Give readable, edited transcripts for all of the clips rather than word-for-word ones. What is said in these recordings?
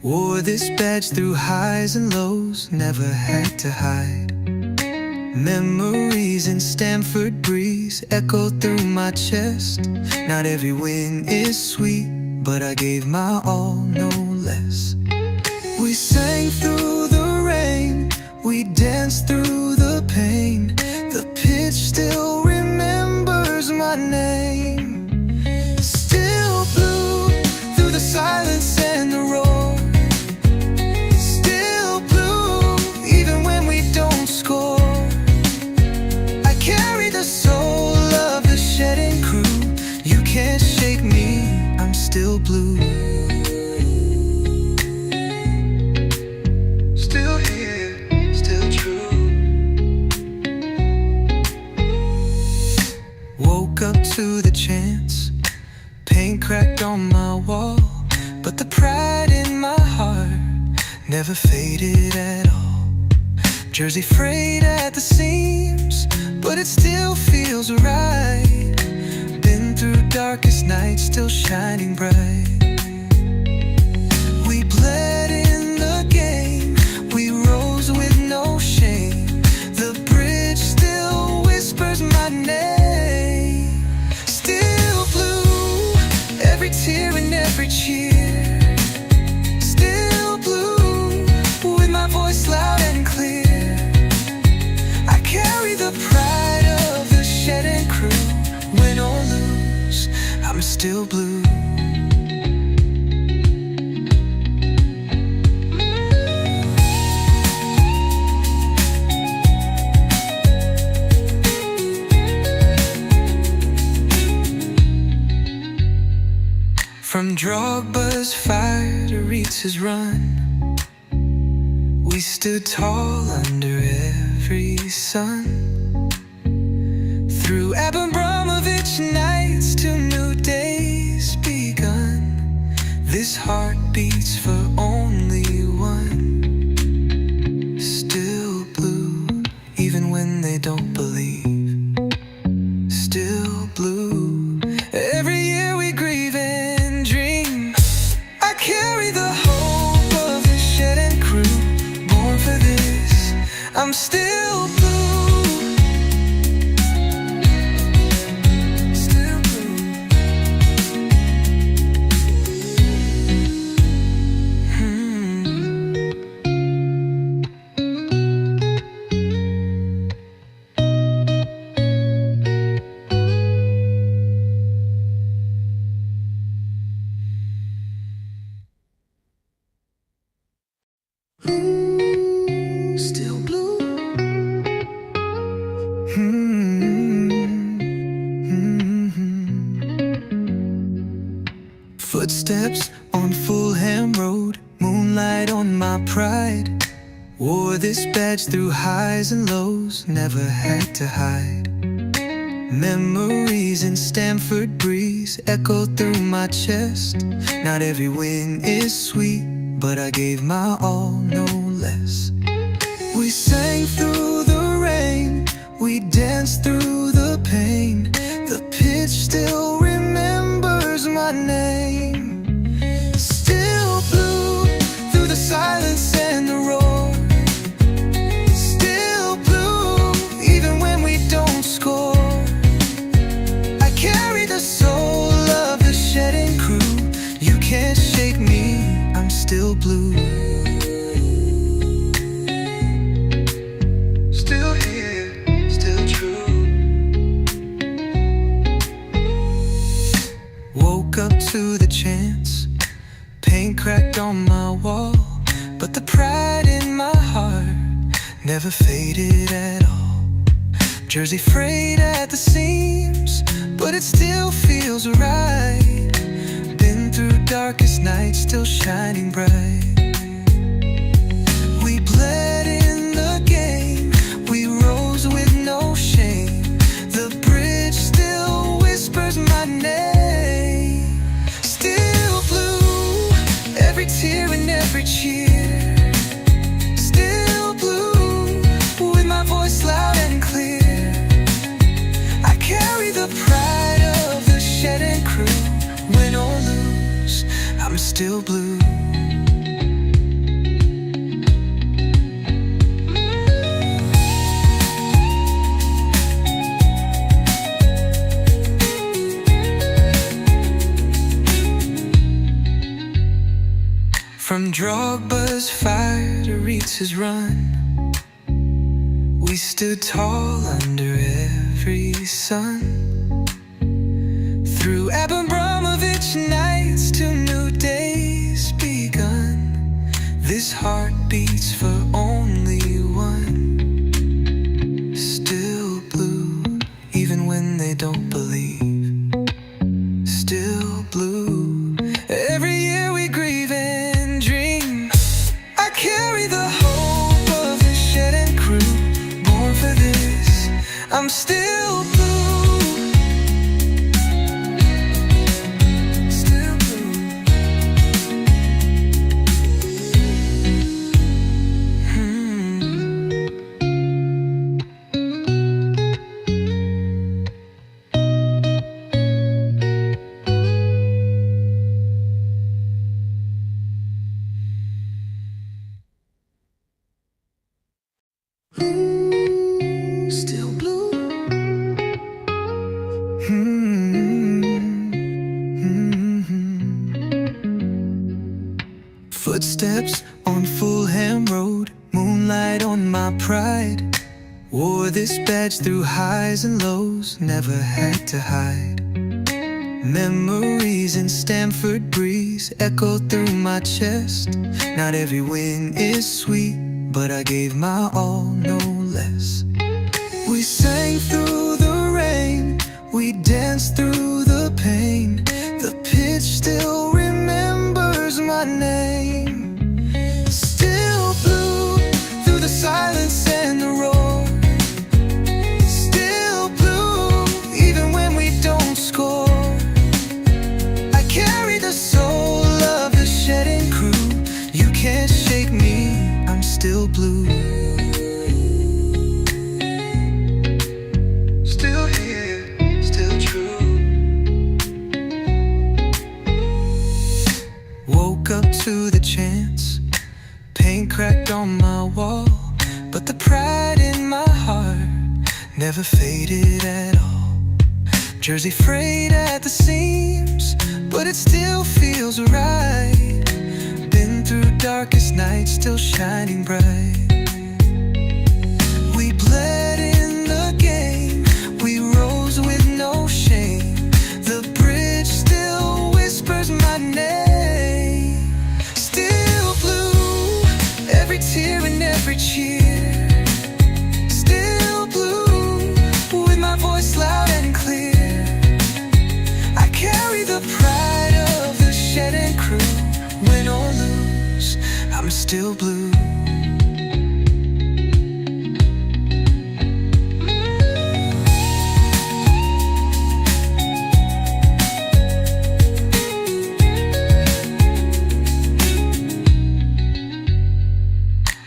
Wore this badge through highs and lows, never had to hide. Memories in Stamford Breeze echo through my chest. Not every win is sweet, but I gave my all, no less. We sang through the rain, we danced through the pain. The pitch still remembers my name. Still blue through the silence and the roar. Still blue even when we don't score. I carry the soul of the shedding crew. You can't shake me, I'm still blue. Still here, still true. Woke up to the chance, paint cracked on my wall, but the pride in my heart never faded at all. Jersey frayed at the seams, but it still feels right. Been through darkest nights, still shining bright. We bled in the game, we rose with no shame. The bridge still whispers my name. Still blue, every tear and every cheer. Still blue, with my voice loud and clear. I carry the pride of the shedding crew. Win or lose, I'm still blue. From Drogba's fire to Ritz's run, we stood tall under every sun. Through Abramovich nights to new days begun, this heart beats for only one. Still blue, even when they don't believe. Still blue, every year we grieve and dream. I carry the hope of the shedding crew, born for this, I'm still blue. Still blue. Footsteps on Fulham Road, moonlight on my pride. Wore this badge through highs and lows, never had to hide. Memories in Stamford Breeze echo through my chest. Not every win is sweet, but I gave my all, no less. We sang through the rain, we danced through the pain. The pitch still remembers my name. Still blue through the silence and the roar. Still blue even when we don't score. I carry the soul of the shedding crew. You can't shake me, I'm still blue. Still here, still true. Woke up to the chance, paint cracked on my wall, but the pride in my heart never faded at all. Jersey frayed at the seams, but it still feels right. Been through darkest nights, still shining bright. We bled in the game, we rose with no shame. The bridge still whispers my name. Still blue, every tear and every cheer. Still blue, with my voice loud and clear. I carry the pride of the shedding crew. Win or lose, I'm still blue. From Drogba's fire to Ritz's run, we stood tall under every sun. Through Abramovich nights to new days begun, this heart beats for only one. Still blue, even when they don't believe. Still blue, every year we grieve and dream. I carry the hope of the shed and crew, born for this, I'm still blue. Still blue. Still blue. Footsteps on Fulham Road, moonlight on my pride. Wore this badge through highs and lows, never had to hide. Memories in Stamford Breeze echo through my chest. Not every win is sweet, but I gave my all, no less. We sang through the rain, we danced through the pain. The pitch still remembers my name. Still blue, through the silence and the roar. Still blue, even when we don't score. I carry the soul of the shedding crew. You can't shake me, I'm still blue. Still here, still true. Woke up to the chance, paint cracked on my wall, but the pride in my heart never faded at all. Jersey frayed at the seams, but it still feels right. Been through darkest nights, still shining bright. We bled in the game, we rose with no shame. The bridge still whispers my name. Still blue, every tear and every cheer. Still blue, with my voice loud and clear. I carry the pride of the shed and crew. Win or lose, I'm still blue.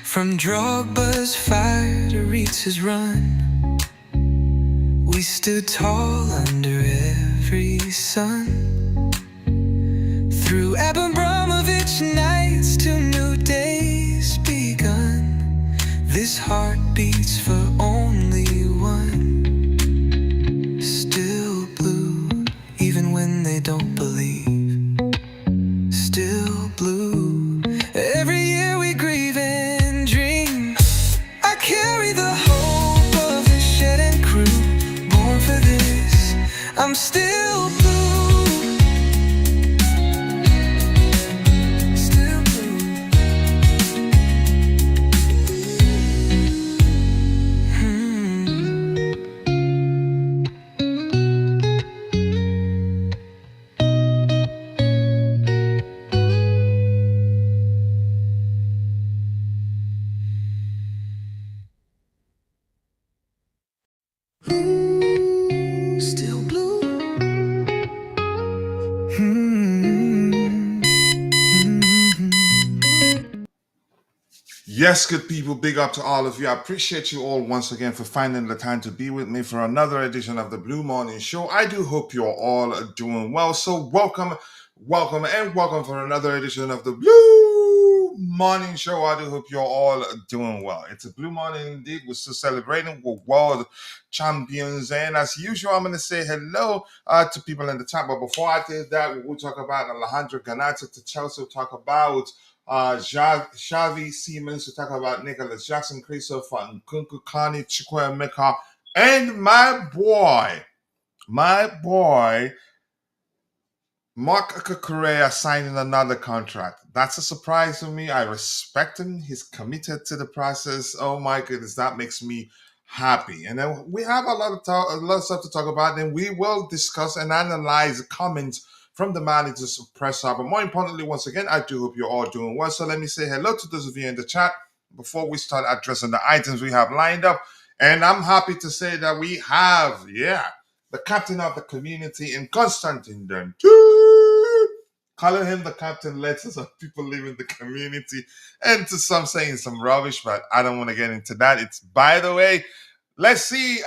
From Drogba's fire to Ritz's run, we stood tall under every sun. Through Abramovich nights to new days begun, this heart beats for only one. Still blue, even when they don't believe. Still blue, every year we grieve and dream. I carry the hope of the shed and crew, born for this, I'm still blue. Still blue. Still blue. Yes, good people, big up to all of you. I appreciate you all once again for finding the time to be with me for another edition of the Blue Morning Show. I do hope you're all doing well. So welcome for another edition of the Blue Morning Show. I do hope you're all doing well. It's a Blue Morning indeed. We're still celebrating. We're world champions. And as usual, I'm going to say hello to people in the chat. But before I do that, we'll talk about Alejandro Garnacho to Chelsea. We'll talk about Xavi Simons to talk about Nicolas Jackson, Christopher Nkunku, Carney Chukwuemeka, and my boy, Marc Cucurella signing another contract. That's a surprise to me. I respect him. He's committed to the process. Oh my goodness, that makes me happy. And then we have a lot of stuff to talk about. Then we will discuss and analyze comments from the manager's presser. But more importantly, once again, I do hope you're all doing well. So let me say hello to those of you in the chat before we start addressing the items we have lined up. And I'm happy to say that we have, the captain of the community in Constantine then. Calling him the captain lets some people live in the community, and to some saying some rubbish, but I don't want to get into that. It's by the way, let's see.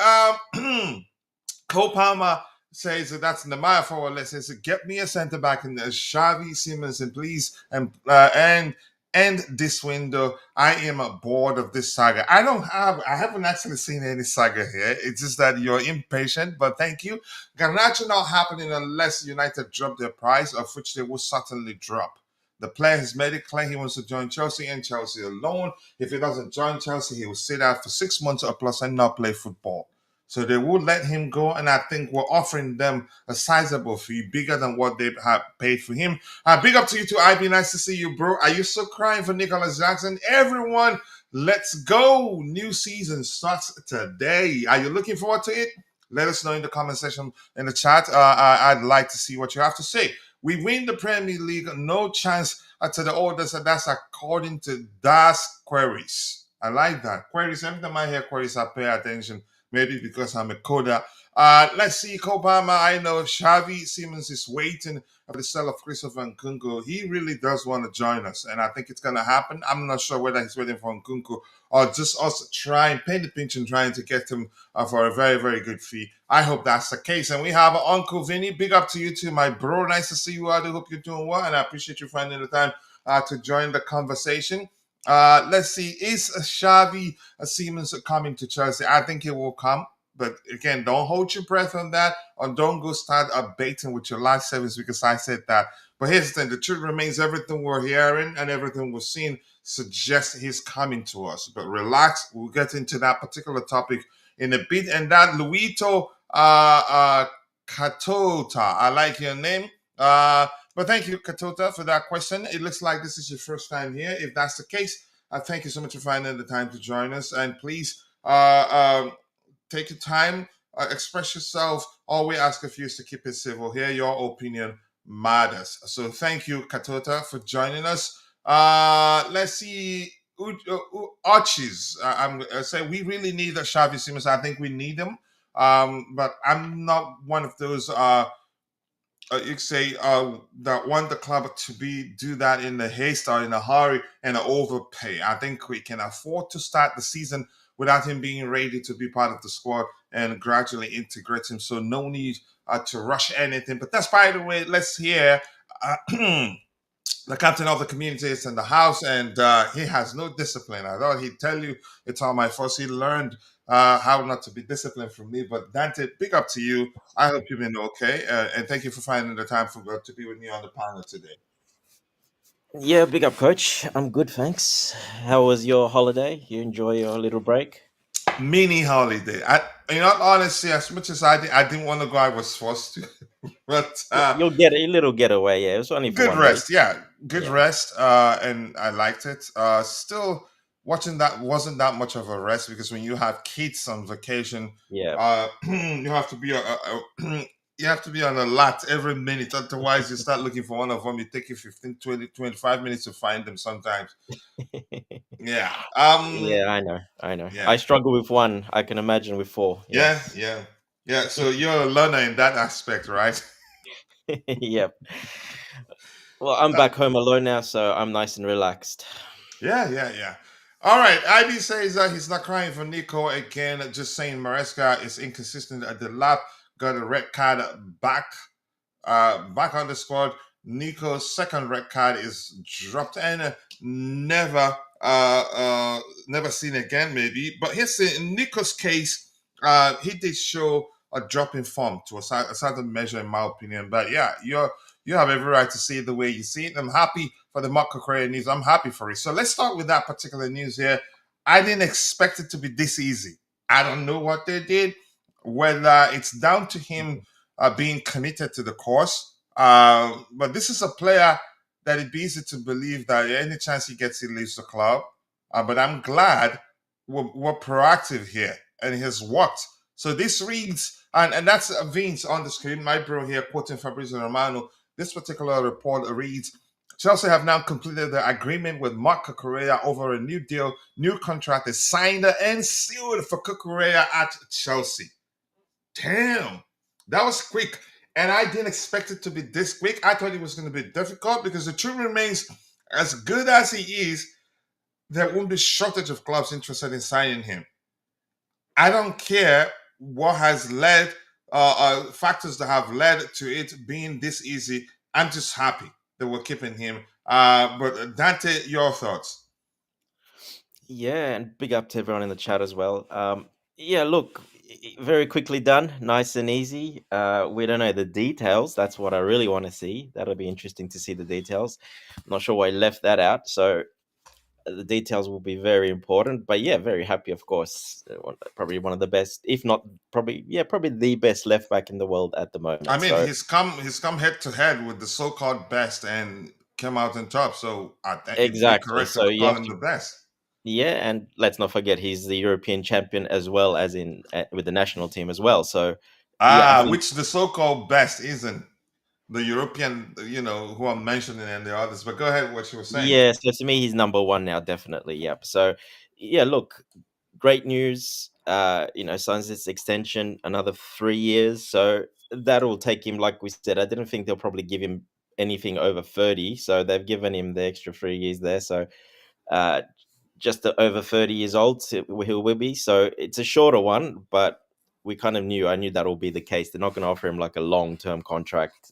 Cole Palmer says that that's in the Maya forward. Let's say, get me a centre back in the Xavi Simons, and please, and end this window. I am bored of this saga. I haven't actually seen any saga here. It's just that you're impatient, but thank you. Garnacho not happening unless United drop their price, of which they will certainly drop. The player has made it clear he wants to join Chelsea and Chelsea alone. If he doesn't join Chelsea, he will sit out for 6 months or plus and not play football. So they will let him go, and I think we're offering them a sizable fee, bigger than what they have paid for him. Big up to you too, IB. Nice to see you, bro. Are you still crying for Nicolas Jackson? Everyone, let's go. New season starts today. Are you looking forward to it? Let us know in the comment section in the chat. I'd like to see what you have to say. We win the Premier League, no chance to the orders, and that's according to Das Queries. I like that. Queries, every time I hear queries, I pay attention. Maybe because I'm a coder. Let's see, Kobama. I know Xavi Simons is waiting for the sale of Christopher Nkunku. He really does want to join us, and I think it's going to happen. I'm not sure whether he's waiting for Nkunku or just us trying, paying the pinch and trying to get him for a very, very good fee. I hope that's the case. And we have Uncle Vinny. Big up to you too, my bro. Nice to see you. I do hope you're doing well, and I appreciate you finding the time to join the conversation. Let's see. Is Xavi Simons coming to Chelsea? I think he will come. But again, don't hold your breath on that, or don't go start baiting with your live service because I said that. But here's the thing: the truth remains. Everything we're hearing and everything we're seeing suggests he's coming to us. But relax. We'll get into that particular topic in a bit. And that Luito Katota. I like your name. But thank you, Katota, for that question. It looks like this is your first time here. If that's the case, thank you so much for finding the time to join us. And please take your time, express yourself. All we ask of you is to keep it civil. Here, your opinion matters. So thank you, Katota, for joining us. Let's see. Archies. I'm saying we really need a Xavi Simons. I think we need him. But I'm not one of those you say that want the club to do that in a haste or in a hurry and overpay. I think we can afford to start the season without him being ready to be part of the squad and gradually integrate him. So no need to rush anything. But that's, by the way, let's hear the captain of the community is in the house, and he has no discipline. I thought he'd tell you it's all my fault. He learned how not to be disciplined from me. But Dante, big up to you. I hope you've been okay, and thank you for finding the time to be with me on the panel today. Yeah, big up, coach. I'm good, thanks. How was your holiday? You enjoy your little break? Mini holiday. In all honesty, as much as I didn't want to go. I was forced to, but You'll get a little getaway. Yeah, it was only for good 1 day. rest. Yeah, good Yeah, rest. And I liked it. Still watching that wasn't that much of a rest because when you have kids on vacation, yeah. you have to be you have to be on alert every minute. Otherwise, you start looking for one of them. You take you 15, 20, 25 minutes to find them sometimes. Yeah. Yeah, I know. Yeah. I struggle with one. I can imagine with four. Yeah, Yeah. Yeah. Yeah. So you're a learner in that aspect, right? yep. Well, I'm Uh, back home alone now, so I'm nice and relaxed. Yeah, yeah, yeah. All right. Ivy says he's not crying for Nico again. Just saying Maresca is inconsistent at the lap. Got a red card back. Back on the squad. Nico's second red card is dropped and never seen again, maybe. But here's in Nico's case, he did show a drop in form to a certain measure, in my opinion. But yeah, you have every right to see it the way you see it. I'm happy for the Marc Cucurella news. I'm happy for it. So let's start with that particular news here. I didn't expect it to be this easy. I don't know what they did, whether it's down to him being committed to the cause. But this is a player that it'd be easy to believe that any chance he gets, he leaves the club. But I'm glad we're proactive here, and it has worked. So this reads, and that's Vince on the screen, my bro here, quoting Fabrizio Romano. This particular report reads, Chelsea have now completed the agreement with Marc Cucurella over a new deal. New contract is signed and sealed for Cucurella at Chelsea. Damn, that was quick. And I didn't expect it to be this quick. I thought it was going to be difficult because the truth remains, as good as he is, there won't be shortage of clubs interested in signing him. I don't care what has led, factors that have led to it being this easy. I'm just happy that we're keeping him. But Dante, your thoughts? Yeah, and big up to everyone in the chat as well. Yeah, look, very quickly done, nice and easy. We don't know the details. That's what I really want to see. That'll be interesting to see the details. I'm not sure why I left that out. So the details will be very important. But yeah, very happy, of course. Probably one of the best, if not probably the best left back in the world at the I moment. mean, So he's come head to head with the so-called best and came out on top. So I think it'd be exactly. correct So to you call have him to. the best. Yeah, and let's not forget he's the European champion as well as in with the national team as well. So yeah, I think Which the so-called best isn't the European, who I'm mentioning and the others. But go ahead, what you were saying. yeah. So to me, he's number one now, definitely. Yep. So yeah, look, great news. Signs this extension another 3 years, so that'll take him. Like we said, I didn't think they'll probably give him anything over 30, so they've given him the extra 3 years there. So uh, just over 30 years old, he will be. So it's a shorter one, but we kind of knew. I knew that will be the case. They're not going to offer him like a long-term contract,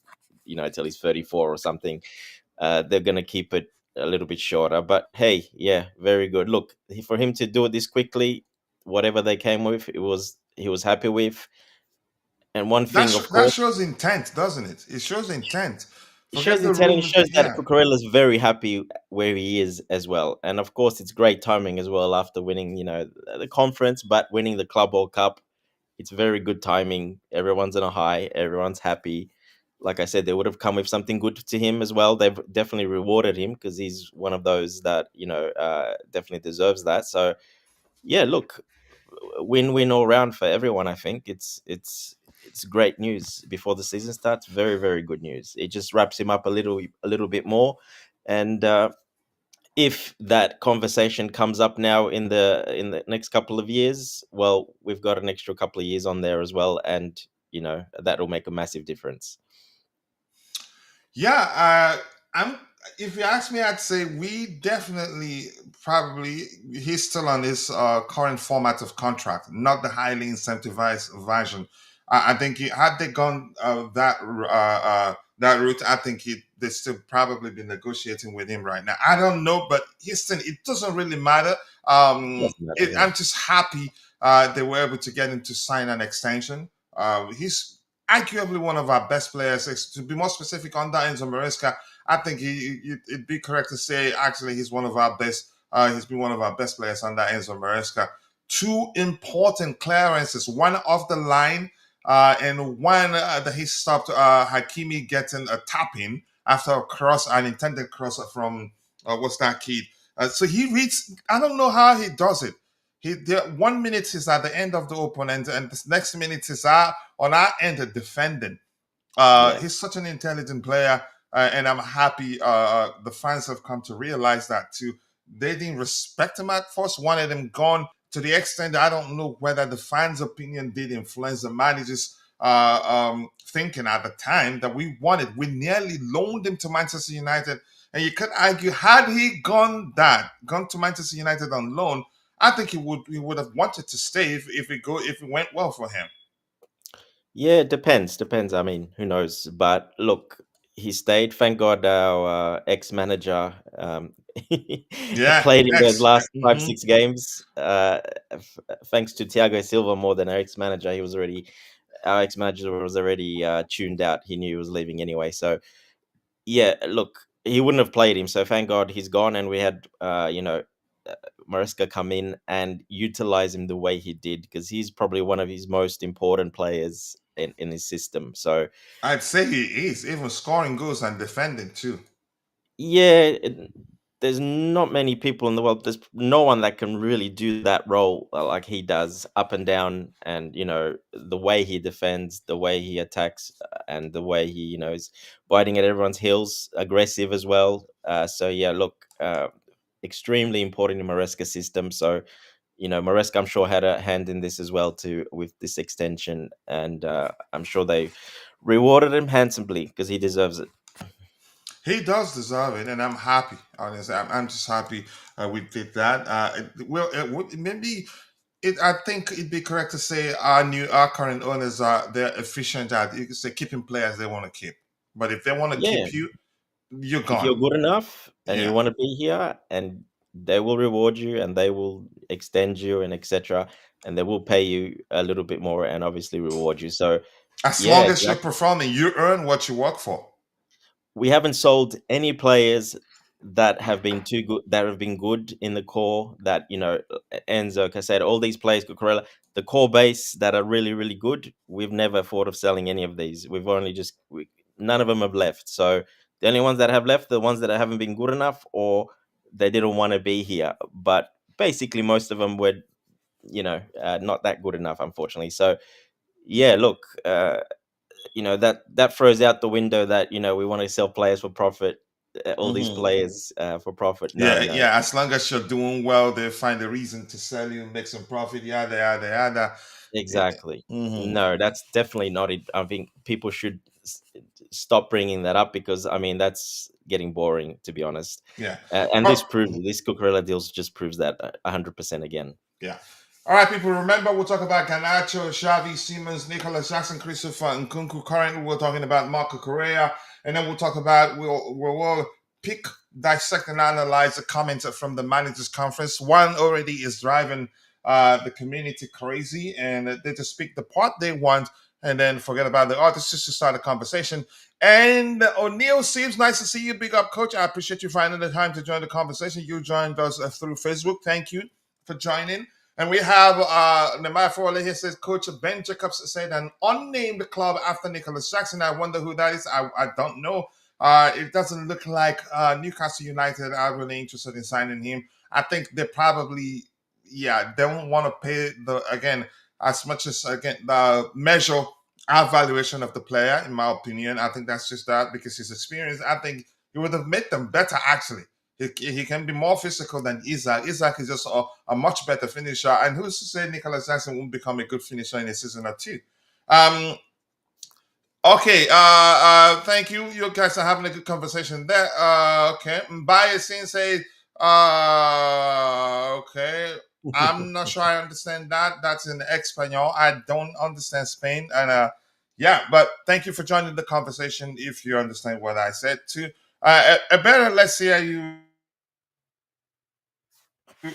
till he's 34 or something. They're going to keep it a little bit shorter. But hey, yeah, very good. Look, for him to do it this quickly, whatever they came with, he was happy with. And one thing, of That course, shows intent, doesn't it? It shows intent. it shows Forget the intent and it rumors. shows that Yeah. Cucurella is very happy where he is as well. And of course, it's great timing as well after winning, the conference, but winning the Club World Cup. It's very good timing. Everyone's on a high. Everyone's happy. Like I said, they would have come with something good to him as well. They've definitely rewarded him because he's one of those that definitely deserves that. So yeah, look, win-win all round for everyone. I think it's great news before the season starts. Very very good news. It just wraps him up a little bit more, and if that conversation comes up now in the next couple of years, well, we've got an extra couple of years on there as well, and that'll make a massive difference. Yeah, I'm. If you ask me, I'd say we definitely probably he's still on his current format of contract, not the highly incentivized version. I think had they gone that route, I think they still probably be negotiating with him right now. I don't know, but Houston, it doesn't really matter. Doesn't matter, yeah. I'm just happy they were able to get him to sign an extension. He's arguably one of our best players. To be more specific, under Enzo Maresca, I think it'd be correct to say actually he's one of our best. He's been one of our best players under Enzo Maresca. Two important clearances, one off the line, and one that he stopped Hicapie getting a tap in after an intended cross from what's that kid? So he reads. I don't know how he does it. 1 minute is at the end of the opponent, and the next minute is on our end defending. Yeah. He's such an intelligent player, and I'm happy the fans have come to realize that too. They didn't respect him at first, wanted him gone to the extent that I don't know whether the fans' opinion did influence the manager's thinking at the time that we wanted. We nearly loaned him to Manchester United, and you could argue had he gone to Manchester United on loan, I think he would have wanted to stay if it went well for him. Yeah, it depends. I mean, who knows? But look, he stayed. Thank God our ex-manager Yeah, played in those X. last five, Mhm. 6 games. Thanks to Thiago Silva more than our ex-manager. Our ex-manager was already tuned out. He knew he was leaving anyway. So yeah, look, he wouldn't have played him. So thank God he's gone, and we had uh, Maresca come in and utilize him the way he did, because he's probably one of his most important players in his system. So I'd say he is, even scoring goals and defending too. yeah, there's not many people in the world. There's no one that can really do that role like he does, up and down, and the way he defends, the way he attacks, and the way he is biting at everyone's heels, aggressive as well. So yeah, look, extremely important in Maresca's system. So Maresca, I'm sure, had a hand in this as well too, with this extension, and I'm sure they rewarded him handsomely because he deserves it. He does deserve it, and I'm happy. Honestly, I'm just happy we did that. It would maybe. I think it'd be correct to say our current owners are they're efficient at you could say keeping players they want to keep. But if they want to Yeah, keep you, you're if gone. you're good enough and you Yeah. want to be here, and they will reward you and they will extend you and etc., and they will pay you a little bit more and obviously reward you. So As yeah, long as you're exactly. performing, you earn what you work for. We haven't sold any players that have been good in the core, that Enzo, like I said, all these players, Cucurella, the core base that are really really good. We've never thought of selling any of these. We've only none of them have left. So the only ones that have left, the ones that haven't been good enough, or they didn't want to be here. But basically most of them were not that good enough, unfortunately. So yeah, look, that throws out the window that we want to sell players for profit, all these Hmm. players for profit. No, Yeah, no. yeah. As long as you're doing well, they find a reason to sell you, make some profit. Yada yada yada. Exactly. Mm-hmm. No, that's definitely not it. I think people should stop bringing that up, because I mean that's getting boring, to be honest. Yeah. And Oh, this Cucurella deals just proves that 100% again. yeah. All right, people. Remember, we'll talk about Garnacho, Xavi Simons, Nicolas Jackson, Christopher Nkunku. Currently, we're talking about Marc Cucurella, and then we'll talk about we'll pick, dissect, and analyze the comments from the managers' conference. One already is driving the community crazy, and they just speak the part they want, and then forget about the others just to start a conversation. And O'Neill, seems nice to see you. Big up, coach. I appreciate you finding the time to join the conversation. You joined us through Facebook. Thank you for joining. And we have Nemai Forley here says Coach Ben Jacobs said an unnamed club after Nicolas Jackson. I wonder who that is. I don't know. It doesn't look like Newcastle United are really interested in signing him. I think they probably, yeah, they won't want to pay the again as much as again the measure our valuation of the player. In my opinion, I think that's just that because his experience. I think it would have made them better actually. He can be more physical than Isaac. Isaac is just a much better finisher. And who's to say Nicolas Jackson won't become a good finisher in a season or two? Um, okay. Thank you. You guys are having a good conversation there. Okay. Mbaya Sensei. Okay. I'm not sure I understand that. That's in Espanol. I don't understand Spain. And yeah, but thank you for joining the conversation if you understand what I said too. Better, let's see how you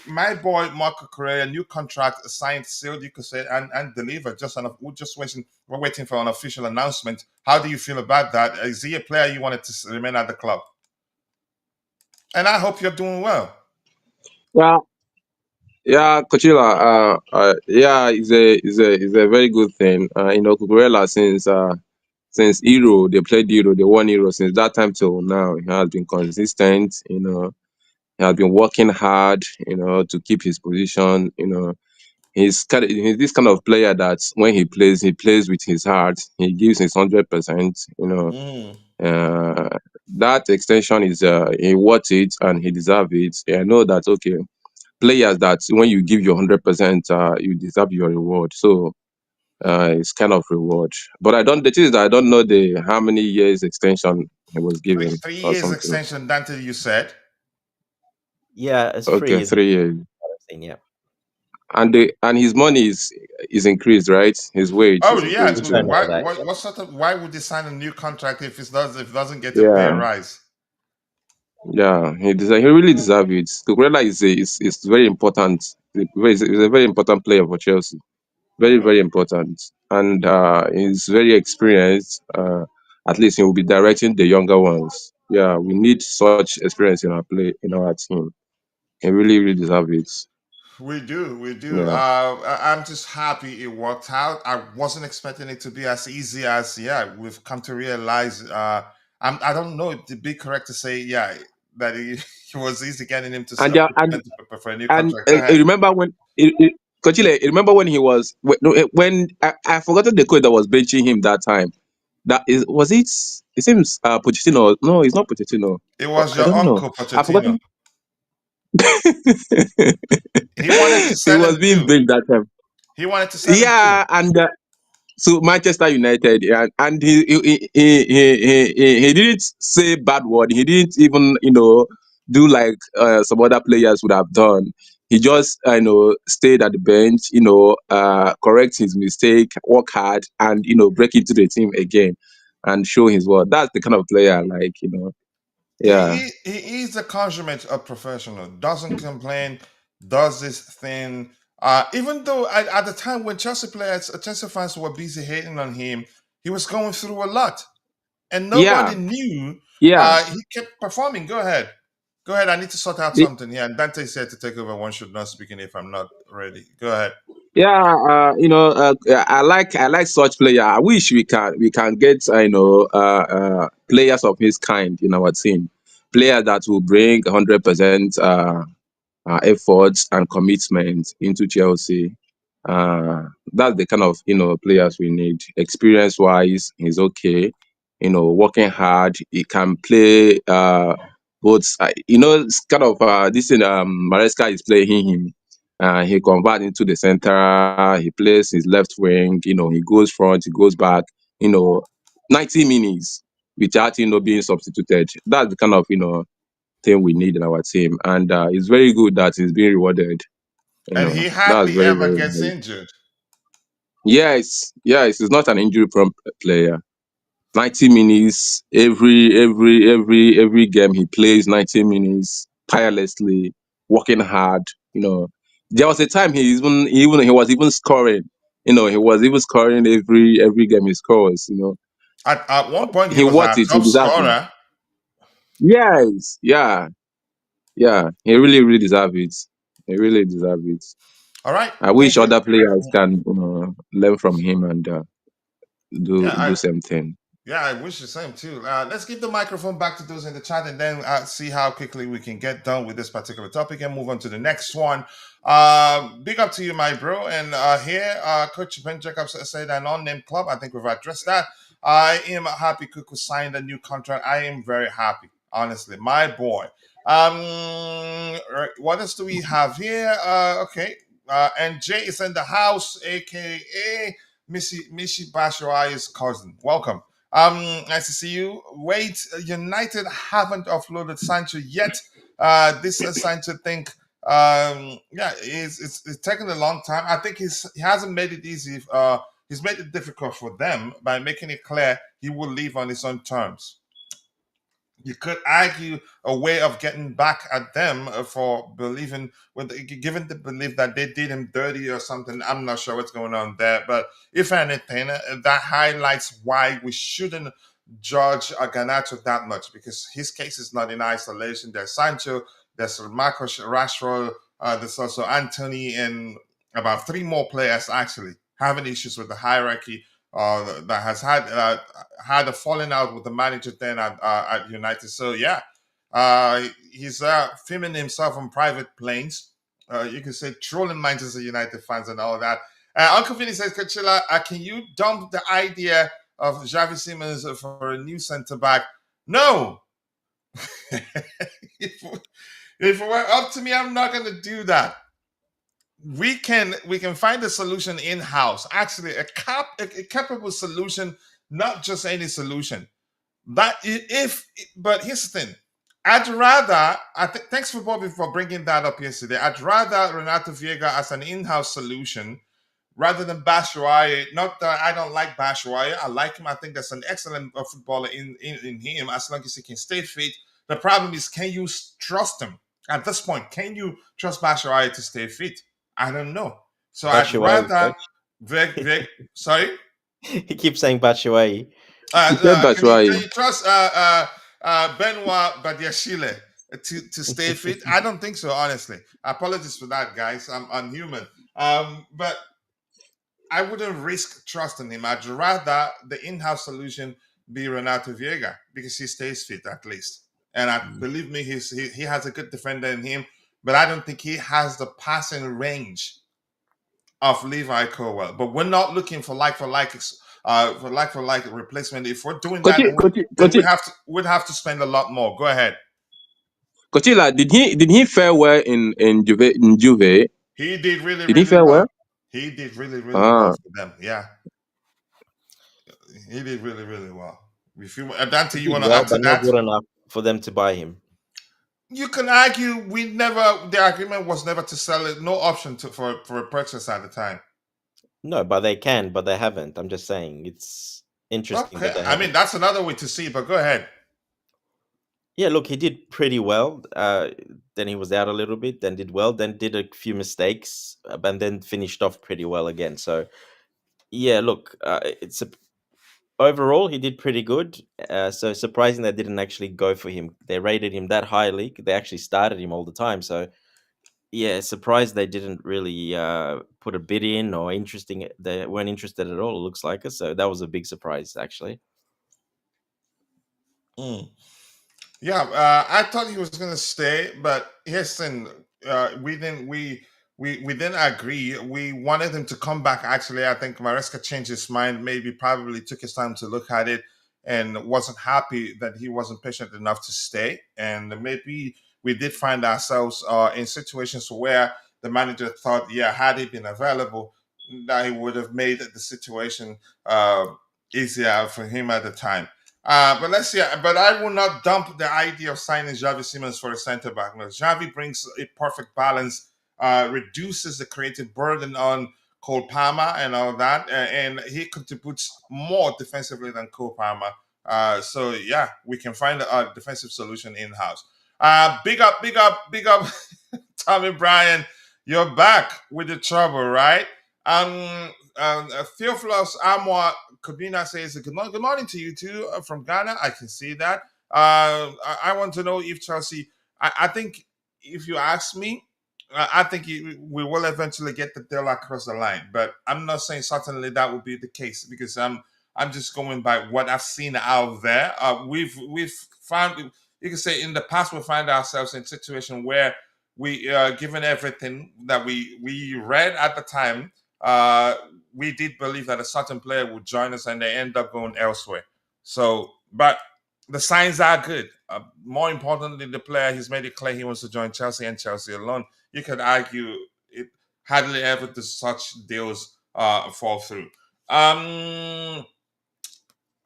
my boy Marco Correa, new contract signed, sealed, you could say, and delivered. We're just waiting. We're waiting for an official announcement. How do you feel about that? Is he a player you wanted to remain at the club? And I hope you're doing well. Yeah, yeah, Coachella. Yeah, it's a very good thing. Cucurella since Euro, they played Euro, they won Euro. Since that time till now, he has been consistent. He has been working hard. To keep his position. He's this kind of player that when he plays with his heart. He gives his 100%. Mm. Uh, that extension is he worth it and he deserves it. I know that. Okay, players that when you give your 100%, you deserve your reward. So it's kind of reward. But I don't. The thing is that I don't know the how many years extension he was Three, given three or years something. extension, Dante, you said. Yeah, it's free Okay, is 3 years, what I'm saying. Yeah, and his money is increased, right? Hhis wage Oh is yeah, we increased don't too. know why? that. What sort of? Why would they sign a new contract if it doesn't get a pay Yeah, rise? yeah. He really deserves it. Cucurella is very important. He's a very important player for Chelsea. Very, very important. And he's very experienced. At least he will be directing the younger ones. Yeah, we need such experience in our play in our team. He really deserve it. We do, we do. Yeah. I'm just happy it worked out. I wasn't expecting it to be as easy as, yeah, we've come to realize. I don't know if it'd be correct to say, yeah, that it was easy getting him to And set up yeah, to prepare for a new and contract. Go ahead. remember when Kochile, remember when he was when I forgotten the code that was benching him that time. That is was it? It seems Pochettino. No, it's not Pochettino. It was I your don't know. uncle I Pochettino. forgotten. He wanted to He sell was him being too. benched that time. He wanted to sell him too. Yeah, and so Manchester United, yeah, and he didn't say bad word. He didn't even do like some other players would have done. He just stayed at the bench, correct his mistake, work hard, and break into the team again and show his worth. That's the kind of player I like. Yeah, He is the consummate of professional. Doesn't complain. Does this thing. Even though at the time when Chelsea fans were busy hating on him, he was going through a lot, and yeah, nobody knew. yeah. He kept performing. Go ahead. Go ahead. I need to sort out The- something here. And Dante said to take over. One should not speaking if I'm not ready. Go ahead. Yeah, I like such player. I wish we can get players of his kind in our team, players that will bring 100% efforts and commitment into Chelsea. That's the kind of players we need. Experience wise, he's okay. Working hard, he can play both. It's kind of this thing. Maresca is playing him. He converts into the center. He plays his left wing. He goes front. He goes back. You know, 90 minutes without being substituted. That's the kind of thing we need in our team, and it's very good that he's being rewarded. And he That's hardly very ever very gets nice. injured. Yes, he's not an injury prone player. 90 minutes every game he plays 90 minutes tirelessly, working hard. You know, there was a time he was even scoring. He was even scoring every game he scores. At one point, he He was worth our it. He top deserves it. scorer. Yes, yeah. He really deserves it. He really deserves it. All right. I wish Thank you. other players can learn from him and do Yeah, do same thing. Yeah, I wish the same too. Let's give the microphone back to those in the chat and then see how quickly we can get done with this particular topic and move on to the next one. Big up to you, my bro. And here, Coach Ben Jacobs said an unnamed club. I think we've addressed that. I am happy Cuckoo signed a new contract. I am very happy, honestly. My boy. What else do we have here? Okay. And Jay is in the house, aka Mishi Bashoai's cousin. Welcome. Nice to see you. Wait, United haven't offloaded Sancho yet. This Sancho thing, yeah, it's taken a long time. I think he hasn't made it easy. He's made it difficult for them by making it clear he will leave on his own terms. You could argue a way of getting back at them for believing, given the belief that they did him dirty or something. I'm not sure what's going on there, but if anything, that highlights why we shouldn't judge Garnacho that much because his case is not in isolation. There's Sancho, there's Marcus Rashford, there's also Anthony, and about three more players actually having issues with the hierarchy that has had a falling out with the manager then at United. So yeah, he's filming himself on private planes. You can say trolling Manchester United fans and all that. Uncle Vinny says, Coachella, can you dump the idea of Xavi Simons for a new centre back? No. if, if it were up to me, I'm not going to do that. We can find a solution in house. Actually, a capable solution, not just any solution. But here's the thing. I'd rather. Thanks for Bobby for bringing that up yesterday. I'd rather Renato Viega as an in-house solution rather than Batshuayi. Not that I don't like Batshuayi. I like him. I think that's an excellent footballer in him as long as he can stay fit. The problem is, can you trust him at this point? Can you trust Batshuayi to stay fit? I don't know. So I'd Batshuayi, rather. coach. Sorry. He keeps saying Batshuayi. He said that's Can you why. can you trust Benoit Badiashile to stay fit? I don't think so, honestly. Apologies for that, guys. I'm human. But I wouldn't risk trusting him. I'd rather the in-house solution be Renato Viega because he stays fit at least. And believe me, he has a good defender in him, but I don't think he has the passing range of Levi Colwell. But we're not looking for like for like replacement. If we're doing that, then we'd have to spend a lot more. Go ahead. Coachella, did he fare well in Juve? He did really Did he really fare well. well? He did really really well Ah, for them. Yeah, he did really really well. If you Dante, He you did want to well, add to but not that? good enough for them to buy him. You can argue the agreement was never to sell it, no option for a purchase at the time. No, but they can, but they haven't. I'm just saying it's interesting Okay, that they I mean haven't. that's another way to see it, but go ahead. Yeah, look, he did pretty well. Then he was out a little bit, then did well, then did a few mistakes, and then finished off pretty well again. So yeah, look, overall he did pretty good. So surprising they didn't actually go for him. They rated him that highly. They actually started him all the time. So yeah, surprised they didn't really put a bid in or interesting. They weren't interested at all. It looks like it. So that was a big surprise, actually. Mm. Yeah, I thought he was gonna stay, but here's the thing: we didn't agree. We wanted him to come back. Actually, I think Maresca changed his mind. Maybe probably took his time to look at it and wasn't happy that he wasn't patient enough to stay. And maybe we did find ourselves in situations where the manager thought, yeah, had he been available, that he would have made the situation uh, easier for him at the time. But let's see. But I will not dump the idea of signing Xavi Simons for a centre back. No, Xavi brings a perfect balance, reduces the creative burden on Cole Palmer and all that, and he contributes more defensively than Cole Palmer. So yeah, we can find a defensive solution in house. Big up, big up, big up, Tommy Bryan. You're back with the trouble, right? Theophilus Amwa Kabina says, good morning to you too from Ghana. I can see that. I want to know if Chelsea, I think if you ask me, I think we will eventually get the deal across the line. But I'm not saying certainly that will be the case because I'm just going by what I've seen out there. We've found, you can say in the past we find ourselves in a situation where we given everything that we read at the time, uh, we did believe that a certain player would join us and they end up going elsewhere. So, but the signs are good. More importantly, the player he's made it clear he wants to join Chelsea and Chelsea alone. You could argue it hardly ever does such deals fall through. Um,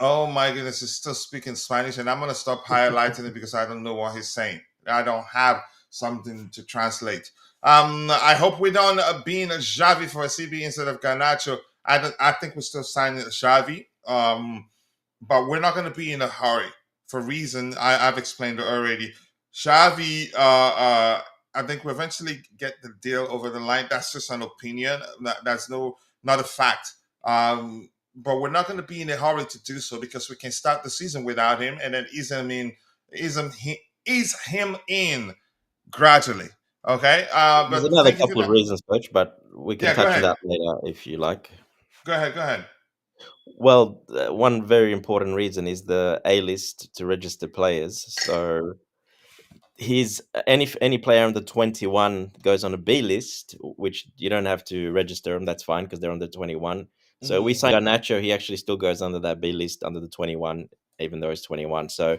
oh my goodness, he's still speaking Spanish, and I'm gonna stop highlighting it because I don't know what he's saying. I don't have something to translate. I hope we don't being a Xavi for a CB instead of Garnacho. I think we're still signing Xavi. But we're not going to be in a hurry for reason I've explained already. Xavi, I think we eventually get the deal over the line. That's just an opinion. That's not a fact. But we're not going to be in a hurry to do so because we can start the season without him and then ease him in gradually. Okay. There's But another thank you for couple of that. reasons, coach, but we can Yeah, go touch on ahead. that later if you like. Go ahead. Go ahead. Well, one very important reason is the A list to register players. So he's any player under 21 goes on a B list, which you don't have to register them. That's fine because they're under 21. So we Mhm. signed Garnacho. He actually still goes under that B list under the 21, even though he's 21. So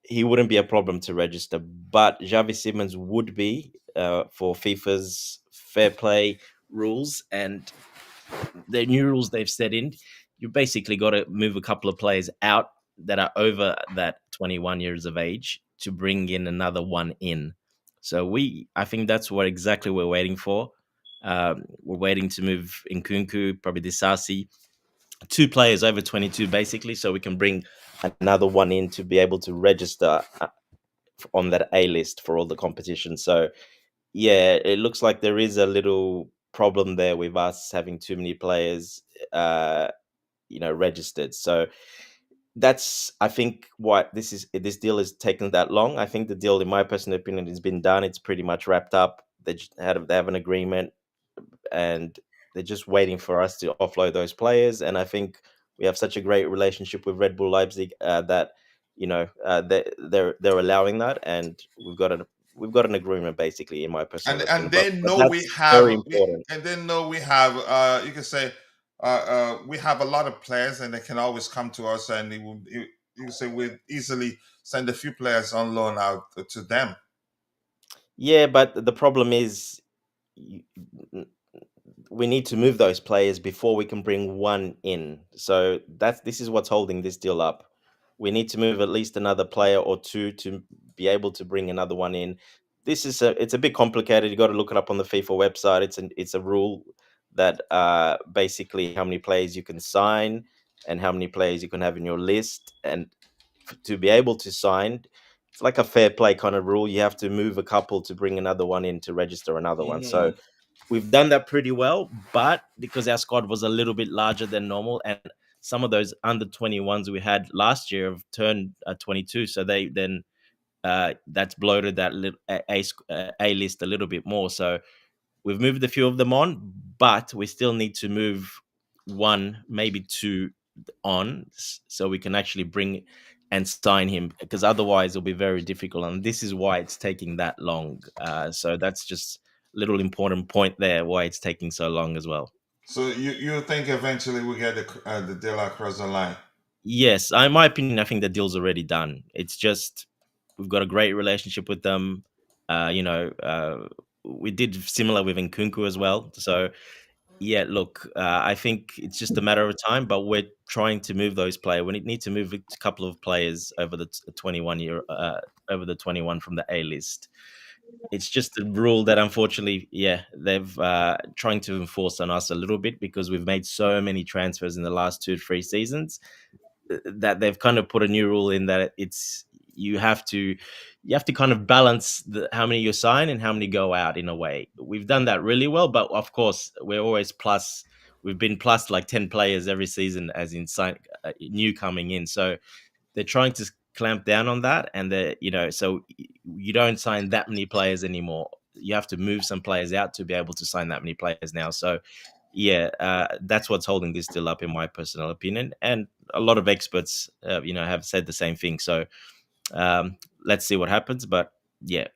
he wouldn't be a problem to register. But Xavi Simons would be for FIFA's fair play rules and the new rules they've set in. You basically got to move a couple of players out that are over that 21 years of age to bring in another one in. So I think that's what exactly we're waiting for. We're waiting to move Nkunku, probably Disasi, two players over 22 basically, so we can bring another one in to be able to register on that A list for all the competition. So yeah, it looks like there is a little problem there with us having too many players, registered. So that's, I think, what this deal is taking that long. I think the deal, in my personal opinion, has been done. It's pretty much wrapped up. They have an agreement, and they're just waiting for us to offload those players. And I think we have such a great relationship with Red Bull Leipzig that they're allowing that, and we've got an agreement, basically, in my personal And opinion. they But know we that's have very important. and they know we have you can say we have a lot of players, and they can always come to us, and you can say we'd easily send a few players on loan out to them. Yeah, but the problem is, y- we need to move those players before we can bring one in. So this is what's holding this deal up. We need to move at least another player or two to be able to bring another one in. It's a bit complicated. You got to look it up on the FIFA website. It's a rule that basically how many players you can sign and how many players you can have in your list, and to be able to sign, it's like a fair play kind of rule. You have to move a couple to bring another one in to register another one. So Mhm. we've done that pretty well, but because our squad was a little bit larger than normal, and some of those under 21s we had last year have turned 22, so they then that's bloated that a list a little bit more. So we've moved a few of them on, but we still need to move one, maybe two on, so we can actually bring and sign him, because otherwise it'll be very difficult. And this is why it's taking that long. So that's just a little important point there, why it's taking so long as well. So you think eventually we get the deal across the line? Yes, in my opinion, I think the deal's already done. It's just we've got a great relationship with them. We did similar with Nkunku as well. So yeah, look, I think it's just a matter of time, but we're trying to move those players. We need to move a couple of players over the 21 year, over the 21 from the A list. It's just a rule that, unfortunately, yeah, they've trying to enforce on us a little bit, because we've made so many transfers in the last 2 3 seasons that they've kind of put a new rule in that it's you have to kind of balance how many you sign and how many go out. In a way, we've done that really well, but of course we're always plus. We've been plus like 10 players every season, as in new coming in. So they're trying to clamp down on that, and so you don't sign that many players anymore. You have to move some players out to be able to sign that many players now. So yeah, that's what's holding this deal up, in my personal opinion, and a lot of experts have said the same thing. So let's see what happens, but yeah,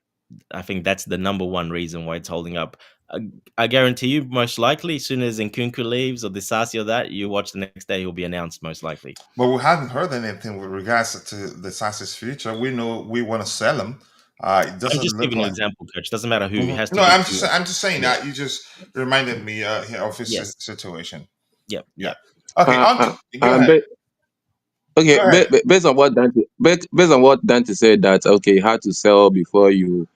I think that's the number one reason why it's holding up. I, I guarantee you, most likely, as soon as Nkunku leaves or Disasi or that, you watch the next day, he'll be announced, most likely. But we haven't heard anything with regards to the Sassy's future. We know we want to sell him. It I'm doesn't just look giving you an like. example, coach. Doesn't matter who. It has to No, be I'm just two. I'm just saying Yeah. that you just reminded me here of his Yes. situation. Yep. Yeah. Yep. Okay. On to, go ahead. Ba- okay, Go ahead. based on what based on what Dante said, that okay, you had to sell before you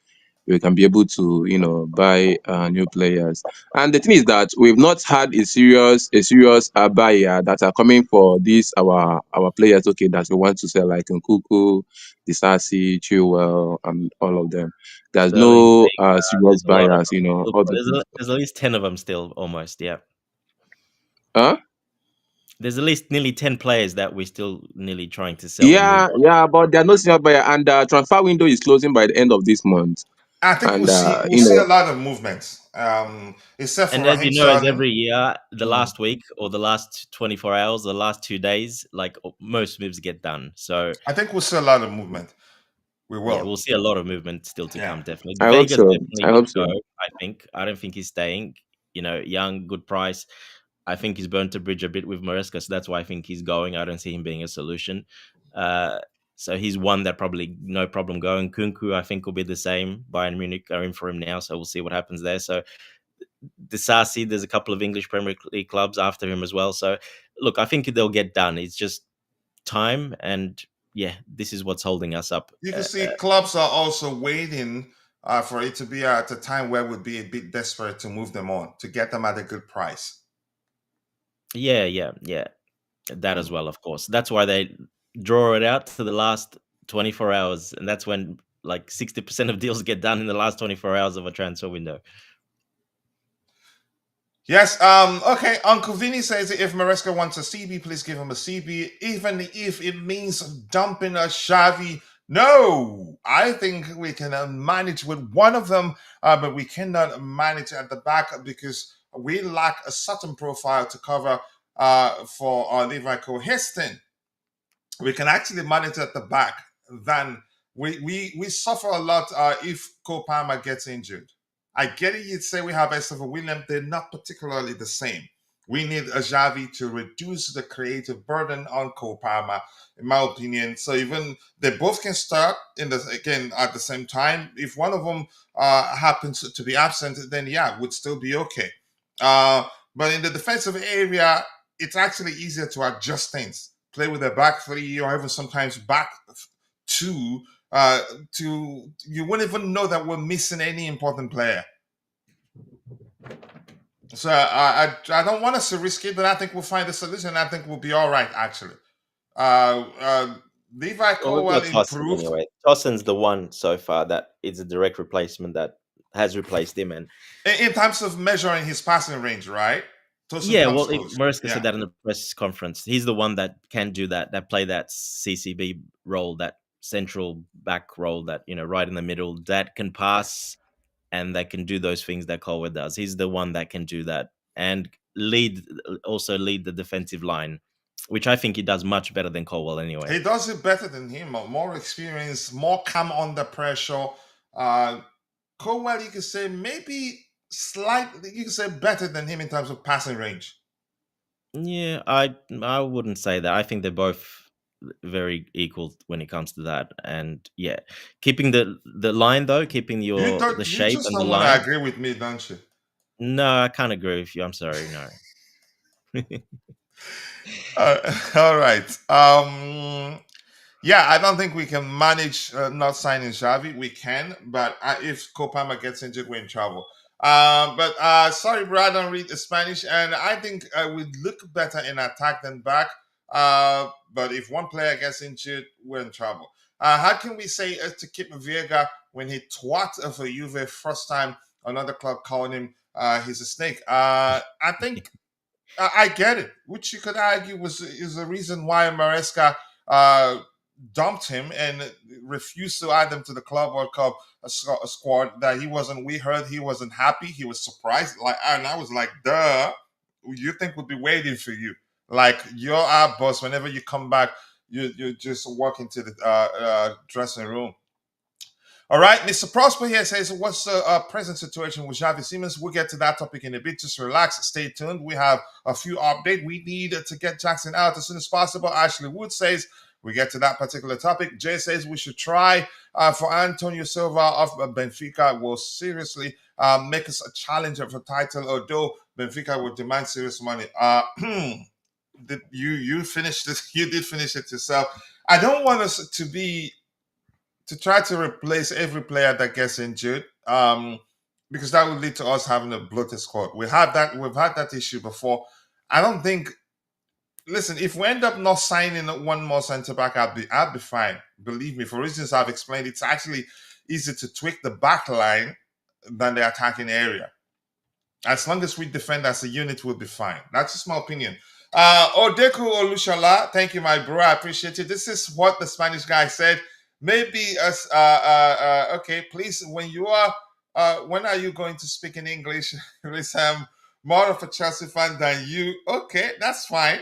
can be able to buy new players. And the thing is that we've not had a serious buyer that are coming for these our players. Okay, that we want to sell, like Nkuku, Disasi, Chilwell, and all of them. There's Sterling. no There's serious a lot of buyers. them. Look, All those things. there's at least 10 of them still, almost. Yeah. Huh? There's at least nearly 10 players that we're still nearly trying to sell or move Yeah, on. yeah, but there are no serious buyer, and transfer window is closing by the end of this month. I think And we'll see a lot of movement. Except for And as Raheem you know, as Sterling. every year, the Mm. last week or the last 24 hours, the last 2 days, like most moves get done. So I think we'll see a lot of movement. We yeah, will. we'll see a lot of movement still to Yeah. come. Definitely, I hope Vega's so. definitely I hope gonna so. go. I don't think he's staying. Young, good price. I think he's burnt a bridge a bit with Maresca, so that's why I think he's going. I don't see him being a solution. Uh, so he's one that probably no problem going. Kunku, I think, will be the same. Bayern Munich are in for him now, so we'll see what happens there. So Disasi, there's a couple of English Premier League clubs after him as well. So look, I think they'll get done. It's just time, and yeah, this is what's holding us up. You can see clubs are also waiting for it to be at a time where it would be a bit desperate to move them on, to get them at a good price. Yeah. That as Mm. well, of course. That's why they draw it out to the last 24 hours, and that's when like 60% of deals get done in the last 24 hours of a transfer window. Yes. Okay. Uncle Vinny says if Maresca wants a CB, please give him a CB, even if it means dumping a Xavi. No, I think we can manage with one of them, but we cannot manage at the back because we lack a certain profile to cover for Levi Coheston. We can actually manage at the back. Then we suffer a lot if Cole Palmer gets injured. I get it. You'd say we have Esther William. They're not particularly the same. We need a Xavi to reduce the creative burden on Cole Palmer, in my opinion. So even they both can start in the again at the same time. If one of them happens to be absent, then yeah, would still be okay. Uh, but in the defensive area, it's actually easier to adjust things. Play with a back three or even sometimes back two. To you wouldn't even know that we're missing any important player. So I don't want us to risk it, but I think we'll find a solution. I think we'll be all right. Actually, uh, uh, Levi Well, we've Colwell got Tosin improved anyway. Tosin's the one so far that is a direct replacement that has replaced him. And in terms of measuring his passing range, right? Tosin yeah, comes well, close. Maresca said Yeah, that in the press conference. He's the one that can do that, that play that CCB role, that central back role, that right in the middle, that can pass and that can do those things that Colwell does. He's the one that can do that and also lead the defensive line, which I think he does much better than Colwell anyway. he does it better than him. More experience, more calm under pressure. Uh, Colwell, you could say maybe slightly, you could say better than him in terms of passing range. Yeah, I wouldn't say that. I think they're both very equal when it comes to that. And yeah, keeping the line though, keeping You your the don't, you shape just and the don't want to line. agree with me, don't you? No, I can't agree with you. I'm sorry. No. All right. Yeah, I don't think we can manage not signing Xavi. We can, but if Copama gets injured, we're in trouble. But sorry, bro, I don't read the Spanish, and I think we look better in attack than back. But if one player gets injured, we're in trouble. How can we say to keep Viega when he twat for Juve first time another club calling him he's a snake? I think I get it, which you could argue was is the reason why Maresca uh, dumped him and refused to add him to the Club World Cup squad. That he wasn't. We heard he wasn't happy. He was surprised. Like, and I was like, "Duh, you think we'll be waiting for you? Like, you're our boss. Whenever you come back, you just walk into the dressing room." All right, Mr. Prosper here says, what's the present situation with Xavi Simons? We'll get to that topic in a bit. Just relax, stay tuned. We have a few updates. We need to get Jackson out as soon as possible. Ashley Wood says, we get to that particular topic. Jay says we should try for Antonio Silva of Benfica will seriously make us a challenger for title, although Benfica will demand serious money. You finished this? You did finish it yourself. I don't want us to be to try to replace every player that gets injured, because that would lead to us having a bloated squad. We've had that issue before. I don't think. Listen, if we end up not signing one more centre back, I'd be fine. Believe me, for reasons I've explained, it's actually easier to tweak the back line than the attacking area. As long as we defend as a unit, we'll be fine. That's just my opinion. Odeku Olushala, thank you, my bro. I appreciate it. This is what the Spanish guy said. Maybe us. Okay, please. When are you going to speak in English? Please, I'm more of a Chelsea fan than you. Okay, that's fine.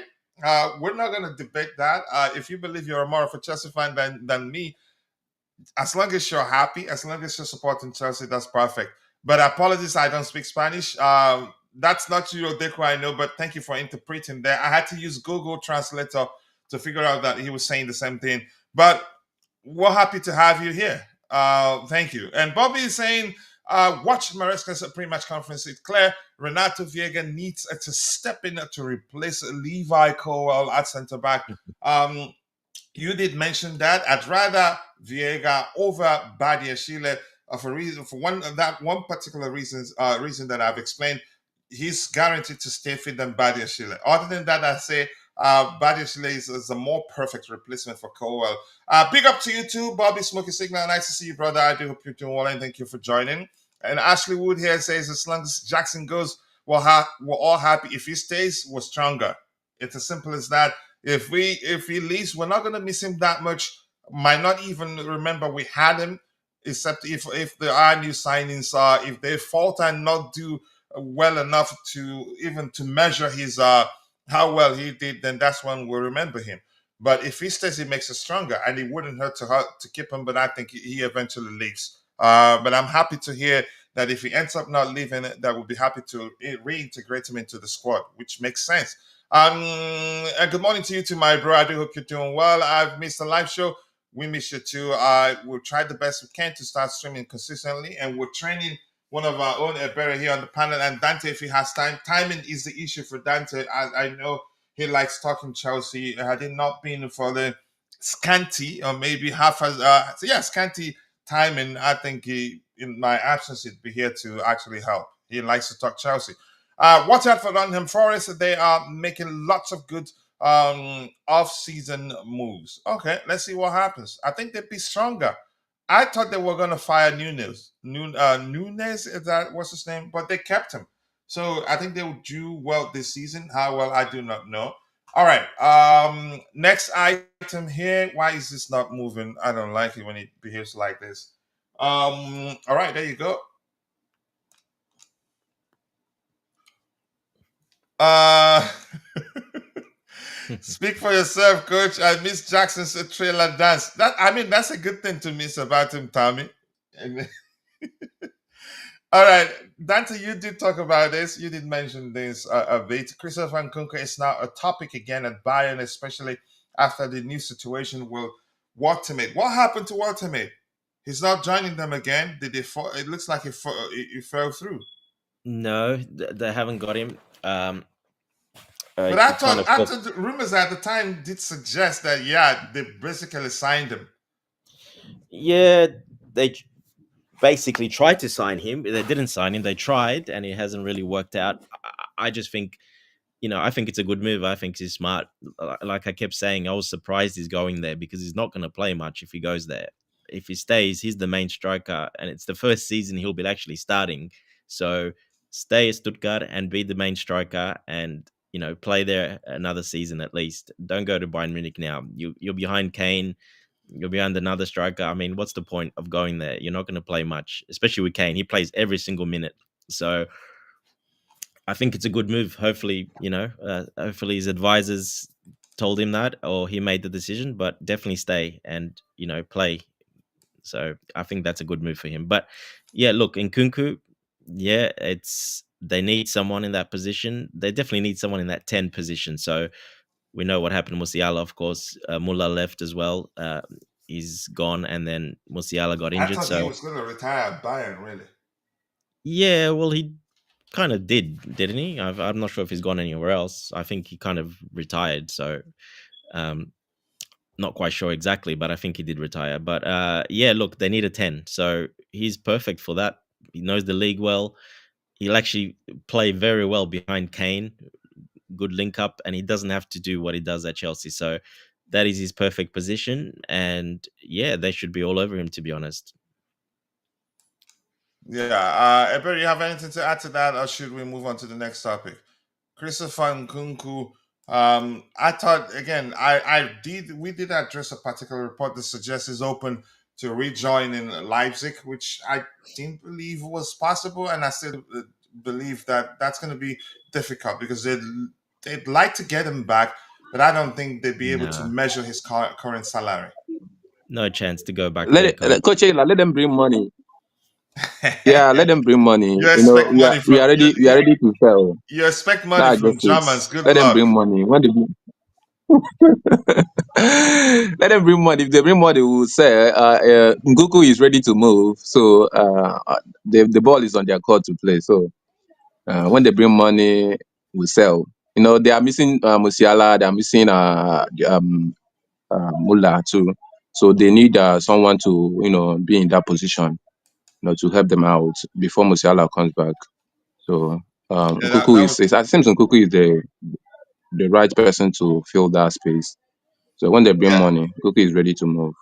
We're not going to debate that. If you believe you're more of a Chelsea fan than me, as long as you're happy, as long as you're supporting Chelsea, that's perfect. But apologies, I don't speak Spanish. That's not you, Deco, I know, but thank you for interpreting there. I had to use Google Translator to figure out that he was saying the same thing. But we're happy to have you here. Thank you. And Bobby is saying, watch Maresca's pre-match conference. It's clear Renato Viega needs to step in to replace Levi Colwell at centre back. You did mention that. I'd rather Viega over Badiashile for one particular reason that I've explained. He's guaranteed to stay fit than Badiashile. Other than that, I say Badiashile is a more perfect replacement for Colwell. Big up to you too, Bobby Smoky Signal. Nice to see you, brother. I do hope you're doing well, and thank you for joining. And Ashley Wood here says, as long as Jackson goes, we're all happy. If he stays, we're stronger. It's as simple as that. If he leaves, we're not gonna miss him that much. Might not even remember we had him, except if there are new signings. If they falter and not do well enough to even to measure his how well he did, then that's when we'll remember him. But if he stays, it makes us stronger, and it wouldn't hurt to keep him. But I think he eventually leaves. But I'm happy to hear that if he ends up not leaving, that we'll be happy to reintegrate him into the squad, which makes sense. And good morning to you too, my bro. I do hope you're doing well. I've missed the live show. We miss you too. We'll try the best we can to start streaming consistently, and we're training one of our own better here on the panel. And Dante, if he has time, timing is the issue for Dante. I know he likes talking Chelsea. Had it not been for the scanty or maybe half as scanty timing, I think in my absence he'd be here to actually help. He likes to talk Chelsea. Watch out for Nottingham Forest. They are making lots of good off-season moves. Okay, let's see what happens. I think they'd be stronger. I thought they were going to fire Nunes, is that what's his name? But they kept him. So I think they will do well this season. How well, I do not know. All right. Next item here. Why is this not moving? I don't like it when it behaves like this. All right, there you go. Speak for yourself, coach. I miss Jackson's trailer dance. That's a good thing to miss about him, Tommy. All right, Dante, you did talk about this. You did mention this a bit. Christopher Nkunku is now a topic again at Bayern, especially after the new situation with Watermate. What happened to Watermate? He's not joining them again. Did they fall? It looks like he fell through. No, they haven't got him. But I thought the rumors at the time did suggest that they basically signed him. Yeah, they basically tried to sign him. They didn't sign him. They tried, and it hasn't really worked out. I just think, I think it's a good move. I think he's smart. Like I kept saying, I was surprised he's going there because he's not going to play much if he goes there. If he stays, he's the main striker, and it's the first season he'll be actually starting. So stay at Stuttgart and be the main striker, and play there another season at least. Don't go to Bayern Munich now. You're behind Kane. You're behind another striker. I mean, what's the point of going there? You're not going to play much, especially with Kane. He plays every single minute. So I think it's a good move. Hopefully, hopefully his advisors told him that, or he made the decision, but definitely stay and, play. So I think that's a good move for him. But yeah, look, Nkunku, they need someone in that position. They definitely need someone in that 10 position. So we know what happened to Musiala, of course. Muller left as well. He's gone, and then Musiala got injured. I thought he was going to retire at Bayern, really. Yeah, well, he kind of didn't he? I'm not sure if he's gone anywhere else. I think he kind of retired. So not quite sure exactly, but I think he did retire. But look, they need a 10. So he's perfect for that. He knows the league well. He'll actually play very well behind Kane. Good link up, and he doesn't have to do what he does at Chelsea. So that is his perfect position. And they should be all over him, to be honest. Yeah. Eber, you have anything to add to that, or should we move on to the next topic? Christopher Nkunku. I thought again, we did address a particular report that suggests he's open to rejoin in Leipzig, which I didn't believe was possible, and I still believe that that's going to be difficult because they'd like to get him back, but I don't think they'd be able to measure his current salary. No chance to go back. Coach, let them bring money. Yeah, let them bring money. You expect money from, we are ready to sell. You expect money from Germans. Good luck. Let them bring money. When let them bring money. If they bring money, we will sell. Nkunku is ready to move, so the ball is on their court to play. So when they bring money, we'll sell. They are missing Musiala. They are missing Muller too. So they need someone to be in that position, to help them out before Musiala comes back. So Nkunku it seems Nkunku is the right person to fill that space. So when they bring money, Nkunku is ready to move.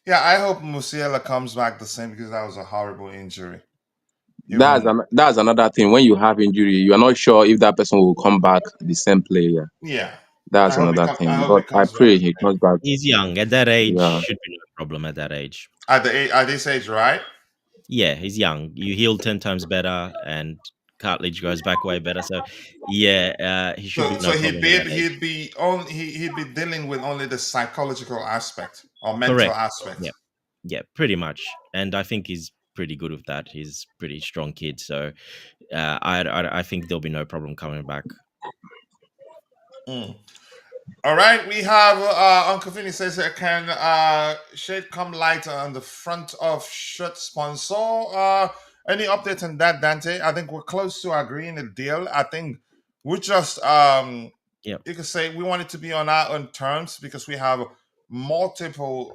Yeah, I hope Musiala comes back the same because that was a horrible injury. You won't. That's another thing. When you have injury, you are not sure if that person will come back the same player. Yeah. That's another I thing. hope But it I comes back. pray he comes back. He's young. At that age, Yeah. should be no problem at that age. At this age, right? Yeah, he's young. You heal 10 times better, and cartilage goes back way better. So, yeah, he should be So no problem at that age. he'd be dealing with only the psychological aspect or mental Correct. Yeah, aspect. yeah, pretty much. And I think he's pretty good with that. He's pretty strong kid. So, I think there'll be no problem coming back. Mm. All right, we have Uncle Vinny says can shade come light on the front of shirt sponsor. Any update on that, Dante? I think we're close to agreeing a deal. I think we just Yeah. you could say we want it to be on our own terms because we have multiple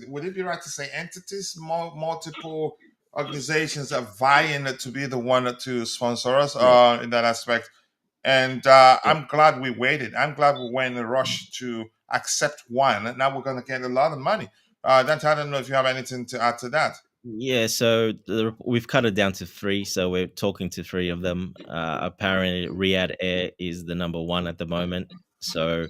would it be right to say entities, multiple organizations are vying to be the one to sponsor us Yeah. in that aspect. And Yeah. I'm glad we waited. I'm glad we were in a rush to accept one. Now we're going to get a lot of money. Dante, I don't know if you have anything to add to that. Yeah, so we've cut it down to 3, so we're talking to 3 of them. Apparently, Riyadh Air is the number 1 at the moment, so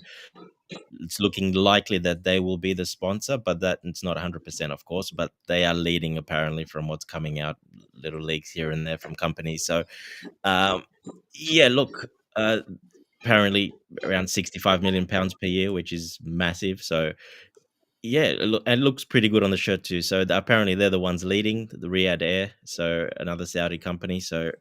it's looking likely that they will be the sponsor, but that it's not 100%, of course. But they are leading apparently from what's coming out, little leaks here and there from companies. So, um, yeah, look, apparently around 65 million pounds per year, which is massive. So yeah, it looks pretty good on the shirt too. So apparently they're the ones leading the Riyadh Air, so another Saudi company. So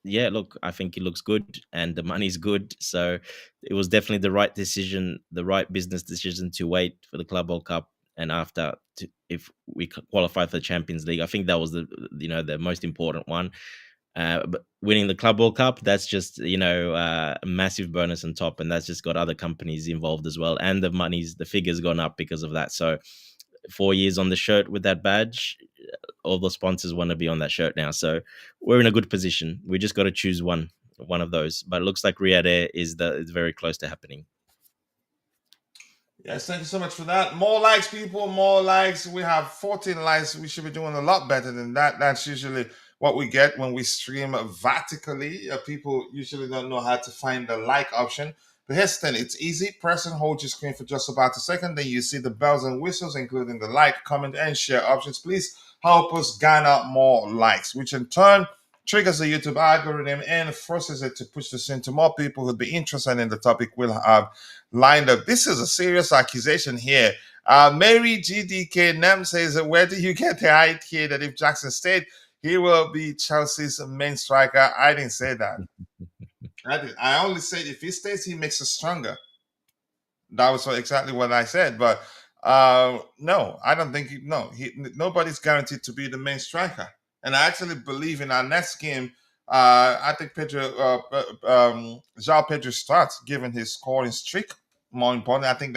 yeah, look, I think it looks good and the money's good. So it was definitely the right decision, the right business decision to wait for the Club World Cup and after if we qualify for the Champions League. I think that was the most important one. But winning the Club World Cup, that's just a massive bonus on top, and that's just got other companies involved as well, and the figures gone up because of that. So 4 years on the shirt with that badge, all the sponsors want to be on that shirt now. So we're in a good position. We just got to choose one of those. But it looks like Riyadh Air is very close to happening. Yes, thank you so much for that. More likes, people, more likes. We have 14 likes. We should be doing a lot better than that. That's usually what we get when we stream vertically. People usually don't know how to find the like option. But here's the thing, it's easy. Press and hold your screen for just about a second. Then you see the bells and whistles, including the like, comment, and share options. Please help us garner more likes, which in turn triggers the YouTube algorithm and forces it to push this into more people who'd be interested in the topic we'll have lined up. This is a serious accusation here. Mary GDK Nem says, where do you get the idea that if Jackson stayed, he will be Chelsea's main striker? I didn't say that. I only said if he stays, he makes us stronger. That was exactly what I said. But no, I don't think nobody's guaranteed to be the main striker. And I actually believe in our next game. I think João Pedro starts given his scoring streak. More important, I think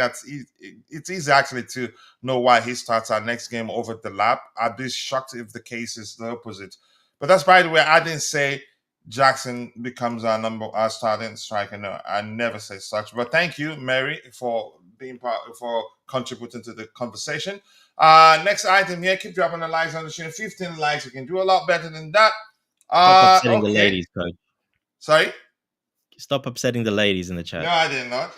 it's easy actually to know why he starts our next game over the lap. I'd be shocked if the case is the opposite. But that's by the way, I didn't say Jackson becomes our starting striker. No, I never say such. But thank you, Mary, for for contributing to the conversation. Next item here, keep dropping the likes on the stream. 15 likes. You can do a lot better than that. Stop upsetting the Okay. ladies, coach. Sorry? Stop upsetting the ladies in the chat. No, I did not.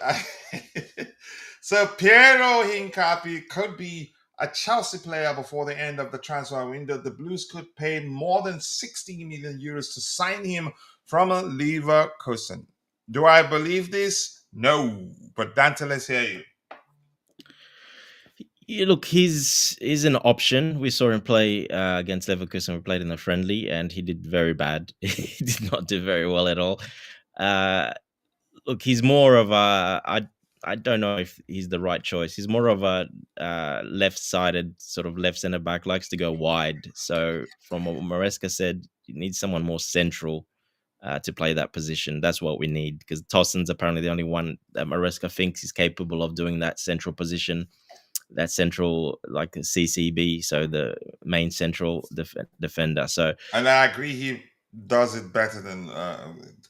So Piero Hincapie could be a Chelsea player before the end of the transfer window. The Blues could pay more than 60 million euros to sign him from a Leverkusen. Do I believe this? No. But Dante, let's hear you. Yeah, look, he's an option. We saw him play against Leverkusen. We played in a friendly, and he did very bad. He did not do very well at all. Look, he's more of a. I don't know if he's the right choice. He's more of a left-sided sort of left centre back. Likes to go wide. So, from what Maresca said, you need someone more central to play that position. That's what we need because Tossen's apparently the only one that Maresca thinks is capable of doing that central position. That central, like CCB, so the main central defender. So, and I agree, he does it better than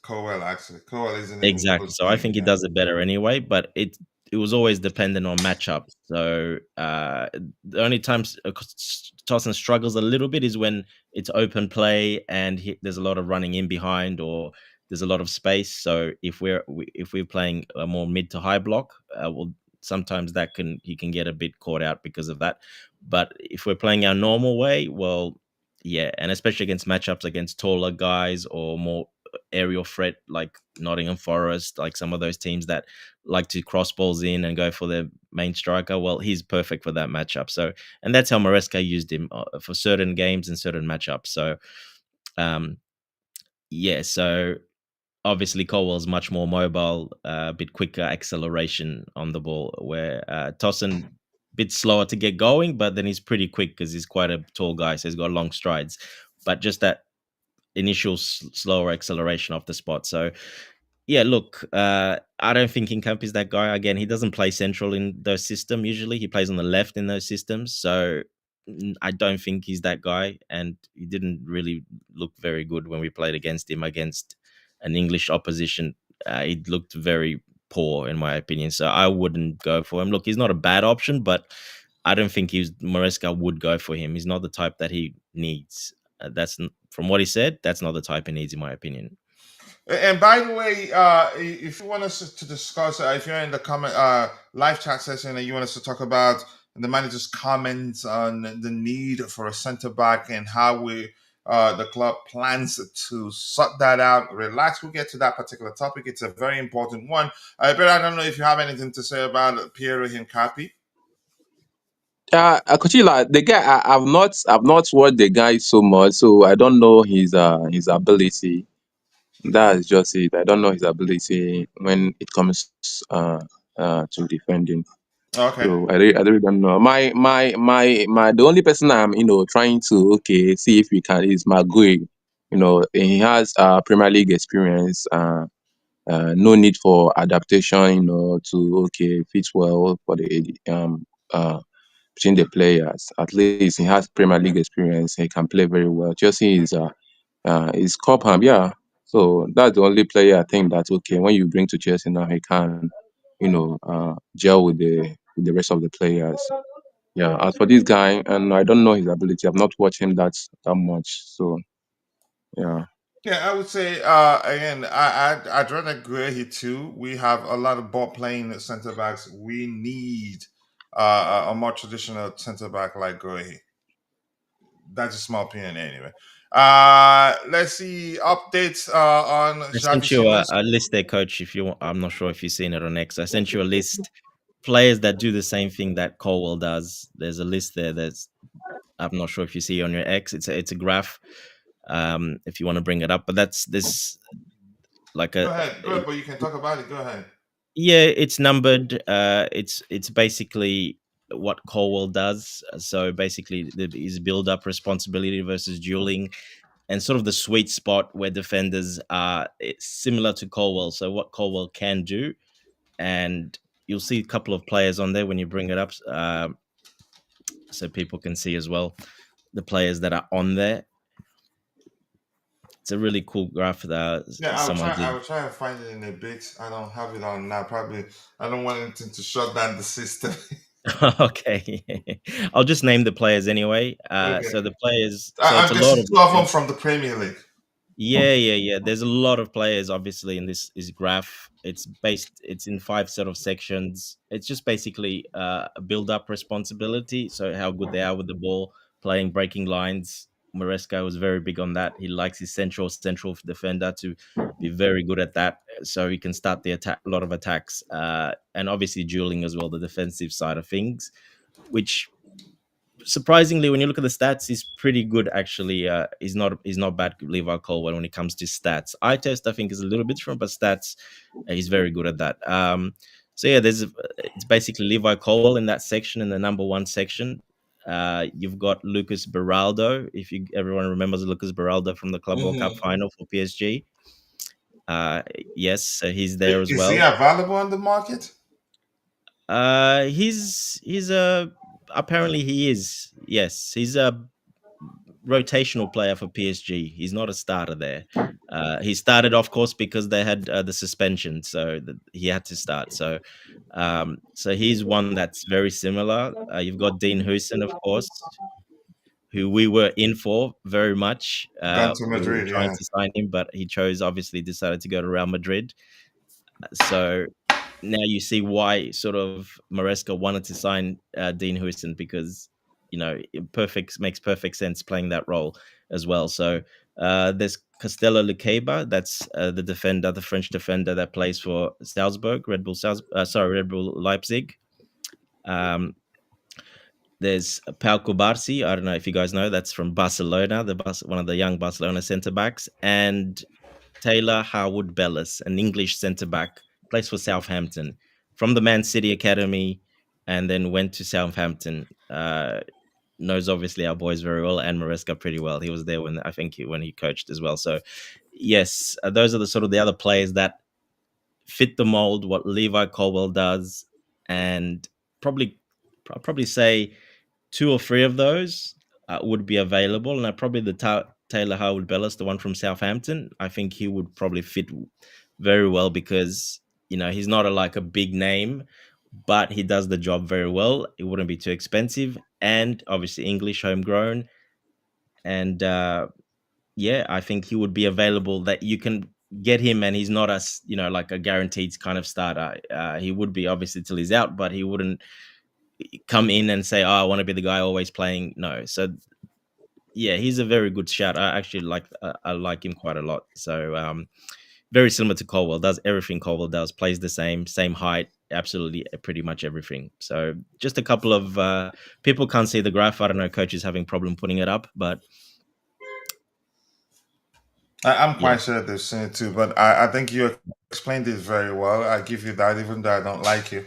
Cowell. Actually, Cowell isn't exactly. So I think he does it better anyway. But it was always dependent on matchups. So the only times Tosin struggles a little bit is when it's open play and there's a lot of running in behind, or there's a lot of space. So if we're playing a more mid to high block, well, sometimes he can get a bit caught out because of that. But if we're playing our normal way, well, yeah, and especially against matchups against taller guys or more aerial threat like Nottingham Forest, like some of those teams that like to cross balls in and go for their main striker. Well, he's perfect for that matchup. So, and that's how Maresca used him for certain games and certain matchups. So, um, yeah, so obviously Colwell's much more mobile, a bit quicker acceleration on the ball, where Tosin bit slower to get going, but then he's pretty quick because he's quite a tall guy, so he's got long strides. But just that initial slower acceleration off the spot. So yeah, look, I don't think Hincapie is that guy. Again, he doesn't play central in those systems. Usually, he plays on the left in those systems. So I don't think he's that guy, and he didn't really look very good when we played against him against an English opposition. He looked very poor, in my opinion. So I wouldn't go for him. Look, he's not a bad option, but I don't think Maresca would go for him. He's not the type that he needs. From what he said. That's not the type he needs, in my opinion. And by the way, if you want us to discuss, if you're in the comment live chat session and you want us to talk about the manager's comments on the need for a centre back and how the club plans to sort that out, relax. We'll get to that particular topic. It's a very important one. But I don't know if you have anything to say about Piero Hincapie. Kochila, the guy, I've not watched the guy so much, so I don't know his ability. That's just it. I don't know his ability when it comes to defending. Okay. So I really don't know. The only person I'm trying to see if we can is Maguire. He has Premier League experience. No need for adaptation. To fit well for the between the players. At least he has Premier League experience. He can play very well. Chelsea is Cobham, yeah. So that's the only player I think that when you bring to Chelsea now he can, gel with the rest of the players. Yeah. As for this guy, and I don't know his ability. I've not watched him that much. So yeah. Yeah, I would say again, I'd rather Guehi too. We have a lot of ball playing centre backs. We need a more traditional centre back like Guehi. That's just my opinion anyway. Let's see updates on I Xavi sent you Simons. a list there, coach. If you want, I'm not sure if you've seen it on X. I sent you a list players that do the same thing that Colwell does. There's a list there. I'm not sure if you see on your X. It's a graph. If you want to bring it up, but that's this like Go ahead, but you can talk about it. Go ahead. yeah, it's numbered. It's basically what Colwell does. So basically, his build-up responsibility versus dueling, and sort of the sweet spot where defenders are similar to Colwell. So what Colwell can do, and you'll see a couple of players on there when you bring it up, so people can see as well the players that are on there. It's a really cool graph that Yeah, someone did. I will try to find it in a bit. I don't have it on now. Probably I don't want anything to shut down the system. Okay, I'll just name the players anyway. Okay. So the players, so it's I'm a lot guessing of two of them different. from the Premier League. Yeah. There's a lot of players, obviously, in this graph. It's in five sort of sections. It's just basically a build-up responsibility. So how good they are with the ball, playing, breaking lines. Maresca was very big on that. He likes his central defender to be very good at that, so he can start the attack, a lot of attacks, and obviously dueling as well, the defensive side of things, which surprisingly, when you look at the stats, he's pretty good actually. He's not bad, Levi Colwell, when it comes to stats. Eye test, I think, is a little bit different, but stats, he's very good at that. So yeah, it's basically Levi Colwell in that section, in the number one section. You've got Lucas Beraldo, if everyone remembers Lucas Beraldo from the Club World Cup Hmm. final for PSG. Uh, yes, so he's there as Is he well. available on the market? He's a apparently he is. Yes, he's a rotational player for PSG. He's not a starter there. He started, of course, because they had the suspension, so he had to start. So he's one that's very similar. You've got Dean Huijsen, of course. who we were in for very much. Gone to We were Madrid, trying yeah. to sign him, but he obviously decided to go to Real Madrid. So now you see why sort of Maresca wanted to sign Dean Huijsen, because it makes perfect sense playing that role as well. So there's Castello Luqueba, that's the French defender that plays for Salzburg, Red Bull Leipzig. There's Pau Cubarsí. I don't know if you guys know. That's from Barcelona, one of the young Barcelona centre backs, and Taylor Harwood Bellis, an English centre back, plays for Southampton from the Man City academy, and then went to Southampton. Knows obviously our boys very well and Maresca pretty well. He was there when he coached as well. So yes, those are the other players that fit the mold what Levi Colwell does, and I'd probably say 2 or 3 of those would be available, and probably the Taylor Howard Bellis, the one from Southampton, I think he would probably fit very well because he's not a big name, but he does the job very well. It wouldn't be too expensive, and obviously English, homegrown, and I think he would be available. That you can get him, and he's not a guaranteed kind of starter. He would be obviously till he's out, but he wouldn't come in and say, "Oh, I want to be the guy always playing." No, so yeah, he's a very good shout. I actually I like him quite a lot. So very similar to Colwell, does everything Colwell does, plays the same height, absolutely pretty much everything. So just a couple of people can't see the graph. I don't know, coach is having problem putting it up, but I'm yeah, quite sure they've seen it too, but I think you explained it very well. I give you that, even though I don't like you.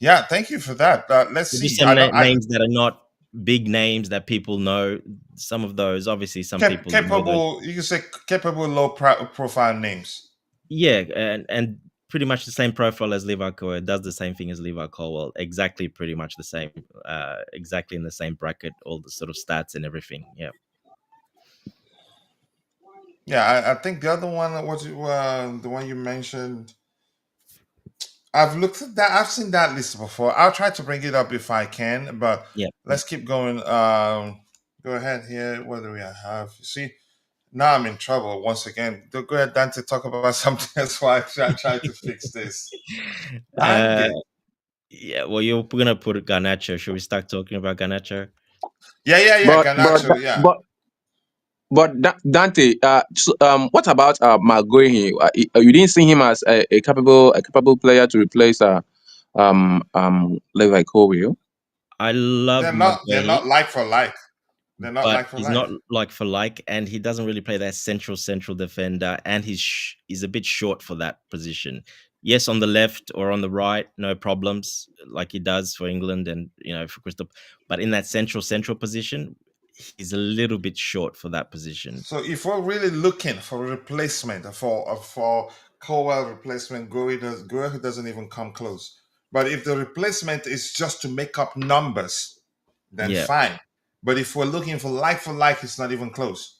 Yeah, thank you for that. Let's give you see. some names that are not big names that people know. Some of those, obviously, some people know those. Capable. You can say capable, profile names. Yeah, and pretty much the same profile as Levi Colwell, does the same thing as Levi Colwell, exactly, pretty much the same, exactly in the same bracket, all the sort of stats and everything. Yeah. Yeah, I think the other one was the one you mentioned. I've looked at that. I've seen that list before. I'll try to bring it up if I can, but Yeah. let's keep going. Go ahead here. What do we have? See, now I'm in trouble once again. Go ahead, Dante, talk about something. That's why I try to fix this. Uh, Dang it. yeah. Well, you're gonna put Garnacho. Should we start talking about Garnacho? Yeah. But but Ganacho, yeah. but Dante, what about Maguire? You didn't see him as a capable player to replace Levi Colwill? I love They're Maguire, not like for like. They're not but like for he's like. not like for like, and he doesn't really play that central defender, and he's a bit short for that position. Yes, on the left or on the right, no problems, like he does for England and for Crystal. But in that central position, he's a little bit short for that position. So if we're really looking for a replacement for Cowell replacement, Gurri doesn't even come close. But if the replacement is just to make up numbers, then Yeah. fine. But if we're looking for like, it's not even close.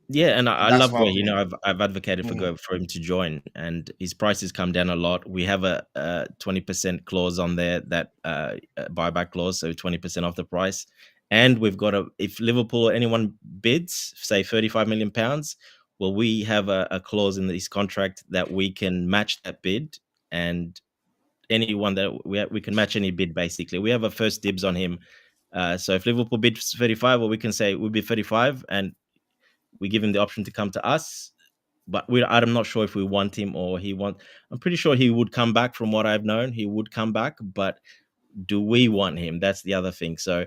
Yeah, and I That's love my Gray. opinion. I've advocated Mhm. for him to join, and his prices come down a lot. We have a 20% clause on there, that buyback clause, so 20% off the price. And we've got if Liverpool or anyone bids, say £35 million, well, we have a clause in his contract that we can match that bid, and anyone that we can match any bid. Basically, we have a first dibs on him. So if Liverpool bids 35, well, we can say we'll bid 35, and we give him the option to come to us, but I'm not sure if we want him or he want. I'm pretty sure he would come back. From what I've known, he would come back, but do we want him? That's the other thing. So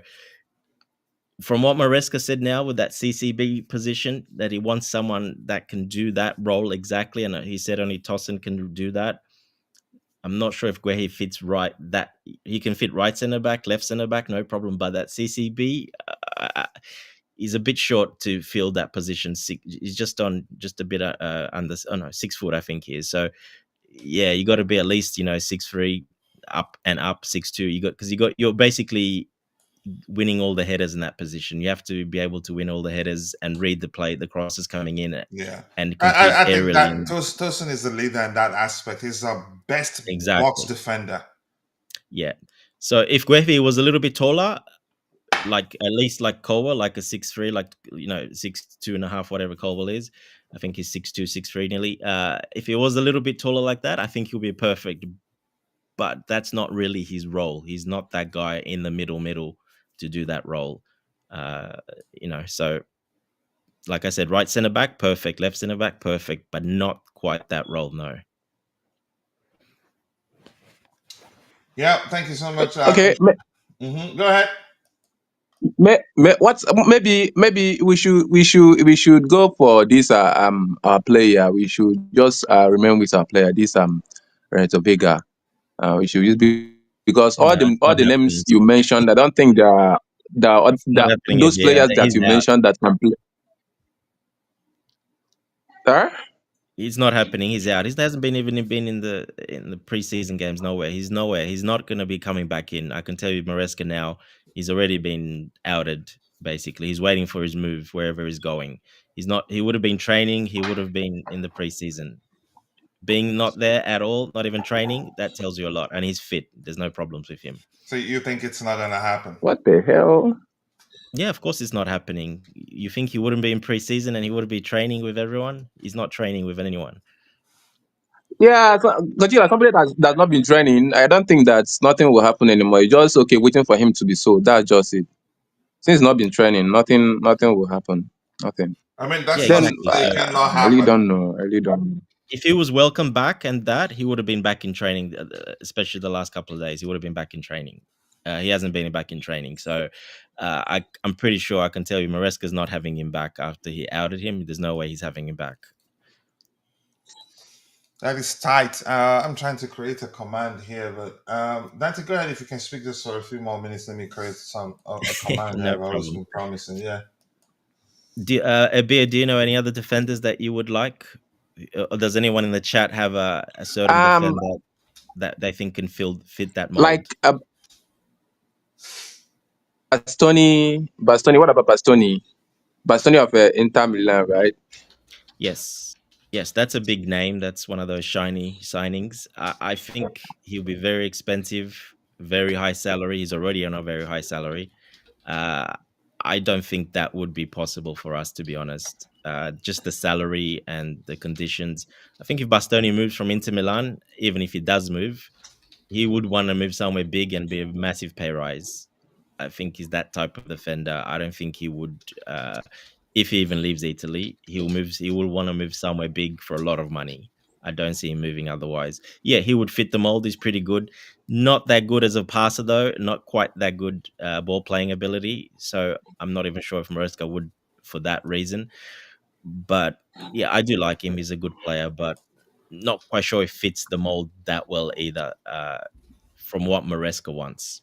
from what Maresca said now with that CCB position, that he wants someone that can do that role exactly, and he said only Tosin can do that. I'm not sure if Guehi fits right. That he can fit right center back, left center back, no problem. But that CCB, he's a bit short to fill that position. He's just a bit under. Oh no, 6 foot I think he is. So yeah, you got to be at least 6'3", up and up, 6'2". You're basically winning all the headers in that position. You have to be able to win all the headers and read the play, the crosses coming in, Yeah. and complete I think aerially. that Tosin is the leader in that aspect. He's the best box Exactly. defender. Yeah. So if Guehi was a little bit taller, like at least like Colwell, like a 6'3", like 6'2.5", whatever Colwell is. I think he's 6'2", 6'3" nearly. If he was a little bit taller like that, I think he'll be perfect. But that's not really his role. He's not that guy in the middle to do that role. So like I said, right center back, perfect. Left center back, perfect, but not quite that role. No. Yeah, thank you so much. Okay, Go ahead. maybe we should go for this our player. We should just remain with our player. This Renato Vega. We should use because No, it's all not the names happening. you mentioned, I don't think It's not happening those again. players that He's you out. mentioned that can play. Huh? It's not happening. He's out. He hasn't been in the preseason games. Nowhere. He's nowhere. He's not going to be coming back in. I can tell you, Maresca now. He's already been outed. Basically, he's waiting for his move wherever he's going. He's not. He would have been training. He would have been in the preseason. Being not there at all, not even training, that tells you a lot. And he's fit. There's no problems with him. So you think it's not going to happen? What the hell? Yeah, of course it's not happening. You think he wouldn't be in preseason and he would be training with everyone? He's not training with anyone. Yeah, but somebody that's not been training, I don't think that nothing will happen anymore. It's just okay waiting for him to be sold. That's just it. Since he's not been training, nothing will happen. Nothing. I mean, Yeah, that's not Then exactly. it So cannot I really happen. don't know. I really don't know. if he was welcome back and that, he would have been back in training, especially the last couple of days. He would have been back in training. He hasn't been back in training. So I'm pretty sure I can tell you Maresca's not having him back after he outed him. There's no way he's having him back. That is tight. I'm trying to create a command here, but Dante, go ahead if you can speak just for a few more minutes. Let me create a command No here. I've always problem. been promising. Yeah. Abir, do you know any other defenders that you would like? Or does anyone in the chat have a certain Um, defender that they think can fit that mold? like Bastoni. What about Bastoni? Bastoni of Inter Milan, right? Yes, that's a big name. That's one of those shiny signings. I think he'll be very expensive, very high salary. He's already on a very high salary. I don't think that would be possible for us, to be honest. Just the salary and the conditions. I think if Bastoni moves from Inter Milan, even if he does move, he would want to move somewhere big and be a massive pay rise. I think he's that type of defender. I don't think he would, if he even leaves Italy, he will want to move somewhere big for a lot of money. I don't see him moving otherwise. Yeah, he would fit the mold. He's pretty good. Not that good as a passer, though. Not quite that good ball playing ability. So I'm not even sure if Maresca would for that reason. But yeah, I do like him. He's a good player, but not quite sure if fits the mold that well either. From what Maresca wants.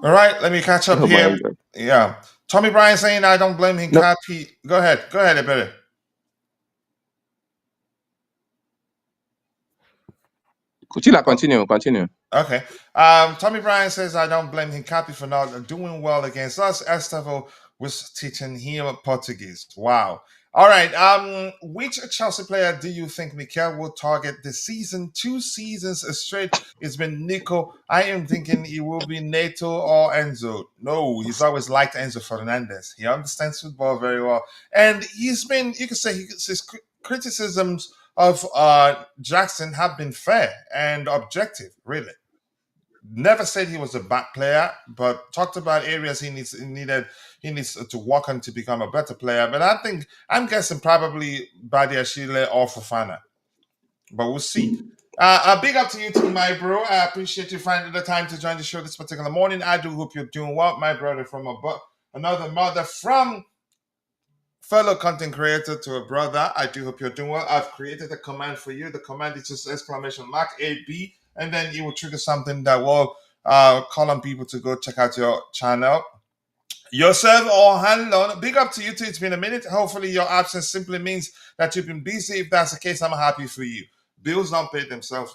All right, let me catch up Oh my here. God. Yeah. Tommy Bryan saying I don't blame No, Hincapie. Go ahead, Ebere. Kuchila, continue. Okay. Tommy Bryan says I don't blame Hincapie for not doing well against us. Estevao was teaching him Portuguese. Wow. All right. Which Chelsea player do you think Mikel will target this season? 2 seasons straight. It's been Nico. I am thinking it will be Neto or Enzo. No, he's always liked Enzo Fernandez. He understands football very well, and he's been. You could say his criticisms of Jackson have been fair and objective. Really, never said he was a bad player, but talked about areas he needs to work on to become a better player. But I'm guessing probably Badiashile or Fofana, but we'll see. A big up to you too, my bro. I appreciate you finding the time to join the show this particular morning. I do hope you're doing well, my brother from another mother from fellow content creator to a brother. I do hope you're doing well. I've created a command for you. The command is just !AB, and then it will trigger something that will call on people to go check out your channel. Yourself or Hanlon, big up to you too. It's been a minute. Hopefully your absence simply means that you've been busy. If that's the case, I'm happy for you. Bills don't pay themselves,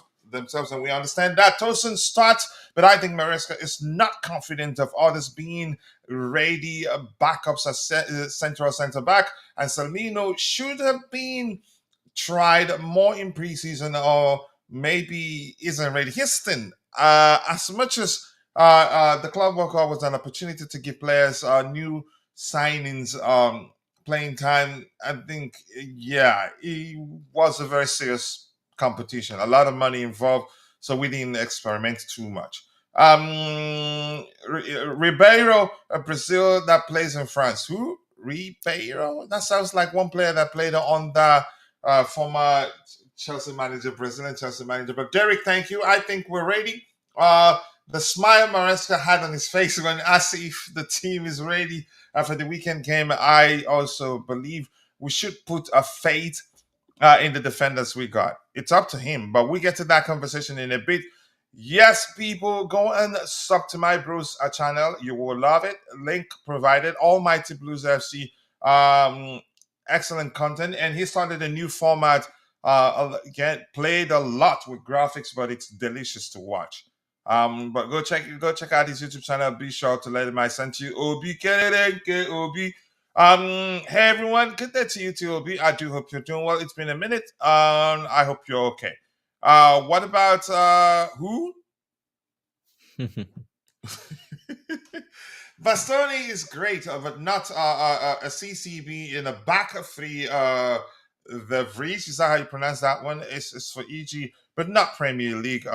and we understand that. Tosin starts, but I think Maresca is not confident of others being ready backups as central center back, and Salmino should have been tried more in preseason or maybe isn't ready. Houston, as much as The Club World Cup was an opportunity to give players new signings playing time. I think, yeah, it was a very serious competition, a lot of money involved, so we didn't experiment too much. Ribeiro, Brazil, that plays in France. Who? Ribeiro? That sounds like one player that played on the former Chelsea manager, Brazilian Chelsea manager. But Derek, thank you. I think we're ready. The smile Maresca had on his face when asked if the team is ready for the weekend game, I also believe we should put a faith in the defenders we got. It's up to him, but we get to that conversation in a bit. Yes, people, go and sub to my Bros channel. You will love it. Link provided. Almighty Blues FC. Excellent content, and he started a new format. Again, played a lot with graphics, but it's delicious to watch. But go check out his YouTube channel. Be sure to let him I sent you Obi Kereke Obi. Hey everyone, good day to you too, Obi. I do hope you're doing well. It's been a minute. I hope you're okay. What about who? Bastoni is great, but not a CCB in a back three. The Vries, is that how you pronounce that one? It's for EG, but not Premier League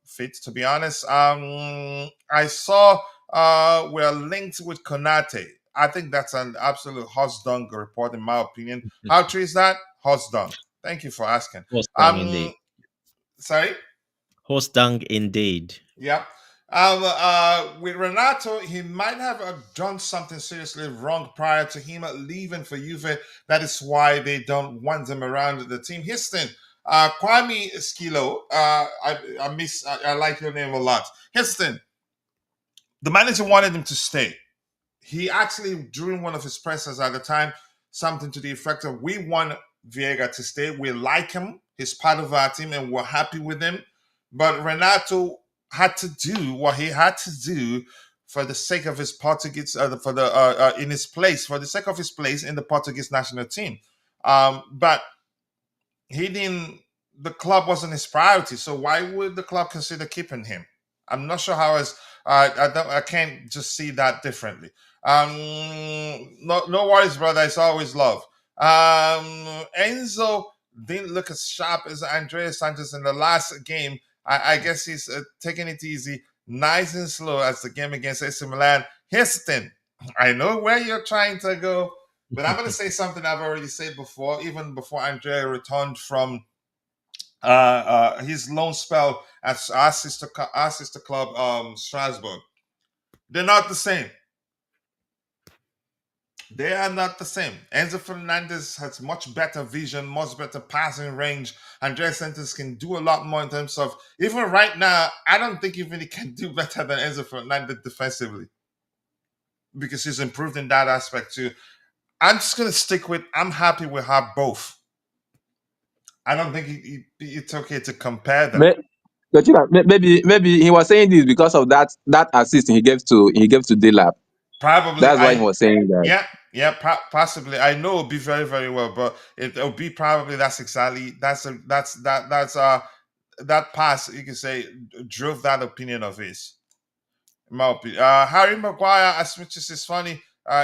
fit, to be honest. I saw we're linked with Konate. I think that's an absolute horse dung report, in my opinion. How true is that? Horse dung. Thank you for asking. Horse dung indeed. Sorry? Horse dung indeed. Yeah. With Renato, he might have done something seriously wrong prior to him leaving for Juve. That is why they don't want him around the team. Houston, Kwame Skilo, I like your name a lot. Houston, the manager wanted him to stay. He actually, during one of his pressers at the time, something to the effect of, we want Viega to stay. We like him. He's part of our team and we're happy with him. But Renato had to do what he had to do for the sake of his Portuguese, in his place, for the sake of his place in the Portuguese national team. But he didn't. The club wasn't his priority. So why would the club consider keeping him? I'm not sure how. I can't just see that differently. No worries, brother. It's always love. Enzo didn't look as sharp as Andreas Sanchez in the last game. I guess he's taking it easy, nice and slow as the game against AC Milan. Here's the thing. I know where you're trying to go, but I'm going to say something I've already said before, even before Andrea returned from his loan spell at our sister club, Strasbourg. They're not the same. They are not the same. Enzo Fernandez has much better vision, much better passing range. Andres Santos can do a lot more in terms of, even right now, I don't think even he can do better than Enzo Fernandez defensively, because he's improved in that aspect too. I'm just going to stick with, I'm happy we have both. I don't think it's okay to compare them. Maybe he was saying this because of that assist he gave to Delap. Probably that's why he was saying that. Possibly. I know it'll be very, very well, but it'll be probably that pass, you can say, drove that opinion of his. In my opinion. Harry Maguire, as much as it's funny,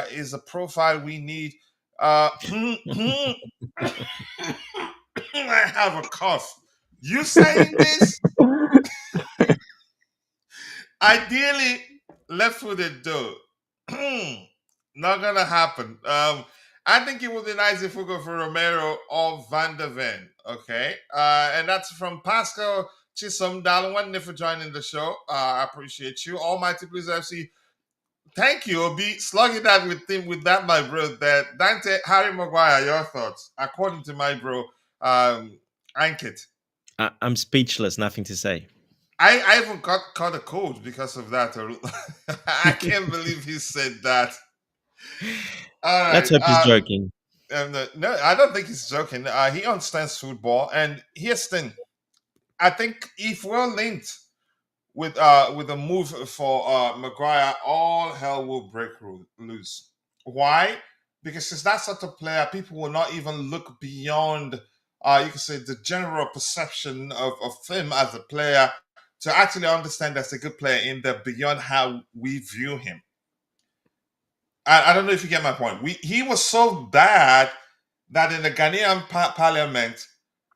is a profile we need. I have a cough. You saying this? Ideally, left-footed though. Not gonna happen. I think it would be nice if we go for Romero or Van der Ven. Okay, and that's from Pascal Chisom Dalwan for joining the show. I appreciate you. Almighty Blues FC. Thank you, Obi. Slugging that with that, my bro. That Dante Harry Maguire. Your thoughts, according to my bro, Ankit. I'm speechless. Nothing to say. I even caught a cold because of that. I can't believe he said that. All right. Let's hope he's joking. No, I don't think he's joking. He understands football, and here's the thing. I think if we're linked with a move for Maguire, all hell will break loose. Why? Because he's that sort of player. People will not even look beyond, you can say, the general perception of him as a player to actually understand there's a good player in there beyond how we view him. I don't know if you get my point. He was so bad that in the Ghanaian parliament,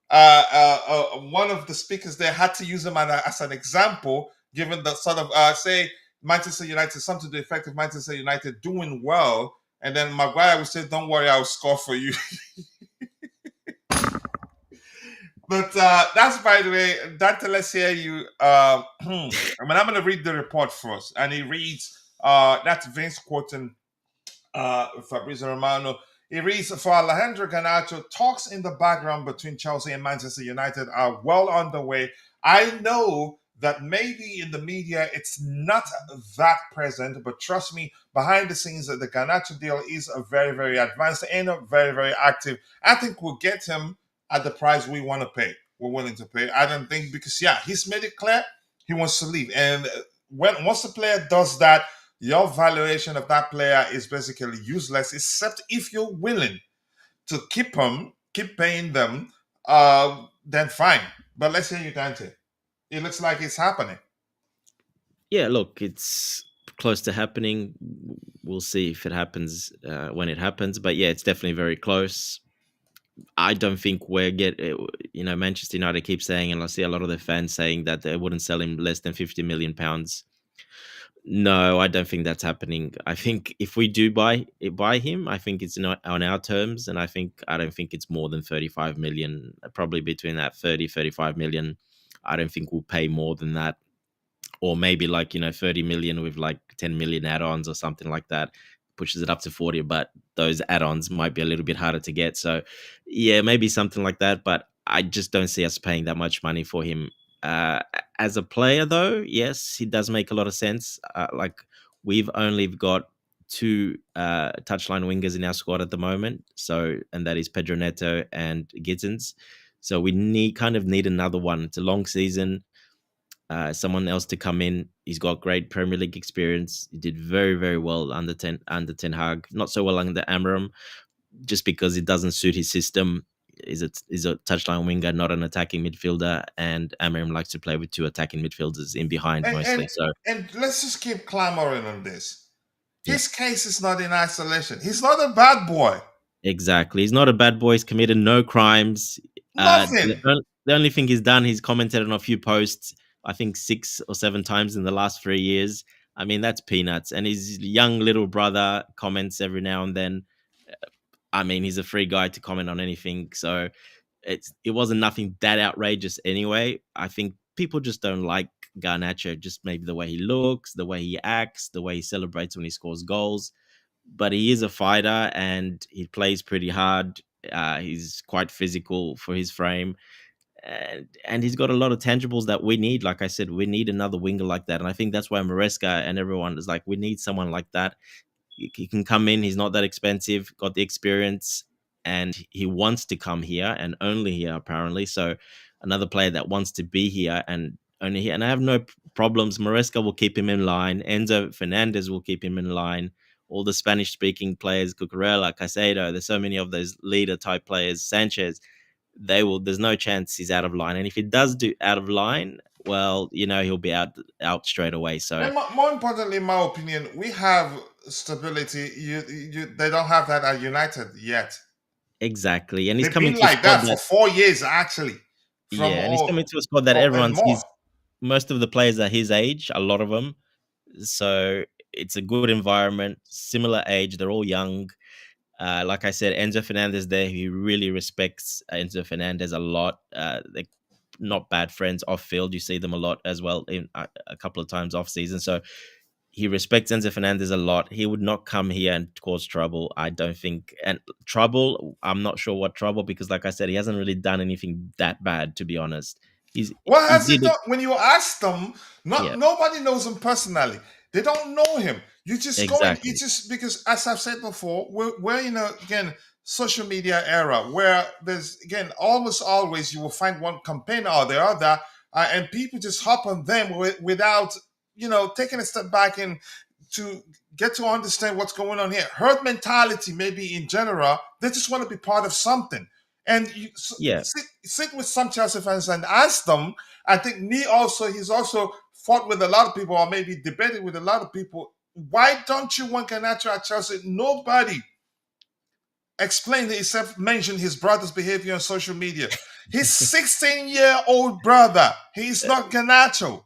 one of the speakers there had to use him as an example, given the sort of say Manchester United, something to the effect of Manchester United doing well, and then Maguire would say, "Don't worry, I'll score for you." But that's, by the way, Dante, let's hear you. I mean, I'm going to read the report first, and he reads. That's Vince quoting Fabrizio Romano. He reads, for Alejandro Garnacho, talks in the background between Chelsea and Manchester United are well underway. I know that maybe in the media it's not that present, but trust me, behind the scenes, the Garnacho deal is a very, very advanced and a very, very active. I think we'll get him at the price we want to pay. We're willing to pay. I don't think, because he's made it clear he wants to leave. And once the player does that, your valuation of that player is basically useless, except if you're willing to keep paying them, then fine. But let's hear you, Dante. It looks like it's happening. Yeah, look, it's close to happening. We'll see if it happens when it happens. But yeah, it's definitely very close. I don't think Manchester United keep saying, and I see a lot of their fans saying that they wouldn't sell him less than £50 million. No, I don't think that's happening. I think if we do buy him, I think it's not on our terms, and I don't think it's more than 35 million. Probably between that 30-35 million. I don't think we'll pay more than that, or maybe 30 million with 10 million add-ons or something like that, pushes it up to 40. But those add-ons might be a little bit harder to get. So yeah, maybe something like that. But I just don't see us paying that much money for him. As a player, though, yes, he does make a lot of sense. We've only got two touchline wingers in our squad at the moment, and that is Pedro Neto and Gittins. So we need another one. It's a long season. Someone else to come in. He's got great Premier League experience. He did very, very well under Ten Hag. Not so well under Amorim, just because it doesn't suit his system. Is a touchline winger, not an attacking midfielder, and Amorim likes to play with two attacking midfielders in behind mostly. And let's just keep clamoring on this. His case is not in isolation. He's not a bad boy. Exactly, he's not a bad boy. He's committed no crimes. Nothing. The only thing he's done, he's commented on a few posts, I think 6 or 7 times in the last 3 years. I mean, that's peanuts. And his young little brother comments every now and then. I mean, he's a free guy to comment on anything. So it wasn't nothing that outrageous anyway. I think people just don't like Garnacho, just maybe the way he looks, the way he acts, the way he celebrates when he scores goals. But he is a fighter and he plays pretty hard. He's quite physical for his frame. And he's got a lot of tangibles that we need. Like I said, we need another winger like that. And I think that's why Maresca and everyone is like, we need someone like that. He can come in. He's not that expensive, got the experience, and he wants to come here and only here, apparently. So another player that wants to be here and only here. And I have no problems. Maresca will keep him in line. Enzo Fernandez will keep him in line. All the Spanish-speaking players, Cucurella, Caicedo, there's so many of those leader-type players, Sanchez, there's no chance he's out of line. And if he does do out of line, well, he'll be out straight away. So, and more importantly, in my opinion, we have stability. They don't have that at United yet. Exactly, and he's They've coming been like that for 4 years, actually. And he's coming to a squad that everyone's most of the players are his age, a lot of them. So it's a good environment, similar age. They're all young. Like I said, Enzo Fernandez there, he really respects Enzo Fernandez a lot. They're not bad friends off field. You see them a lot as well, in a couple of times off season. So he respects Enzo Fernandez a lot. He would not come here and cause trouble, I don't think. And trouble, I'm not sure what trouble, because like I said, he hasn't really done anything that bad, to be honest. What has he done? When you ask them, nobody knows him personally. They don't know him. You just go in. It's just because, as I've said before, we're in a social media era where there's almost always you will find one campaign or the other, and people just hop on them without taking a step back and to get to understand what's going on here. Herd mentality, maybe in general, they just want to be part of something. And Yeah, sit with some Chelsea fans and ask them. I think he's also fought with a lot of people, or maybe debated with a lot of people. Why don't you want Garnacho at Chelsea? Nobody explained it except mentioned his brother's behavior on social media. His 16-year-old brother. He's not Garnacho.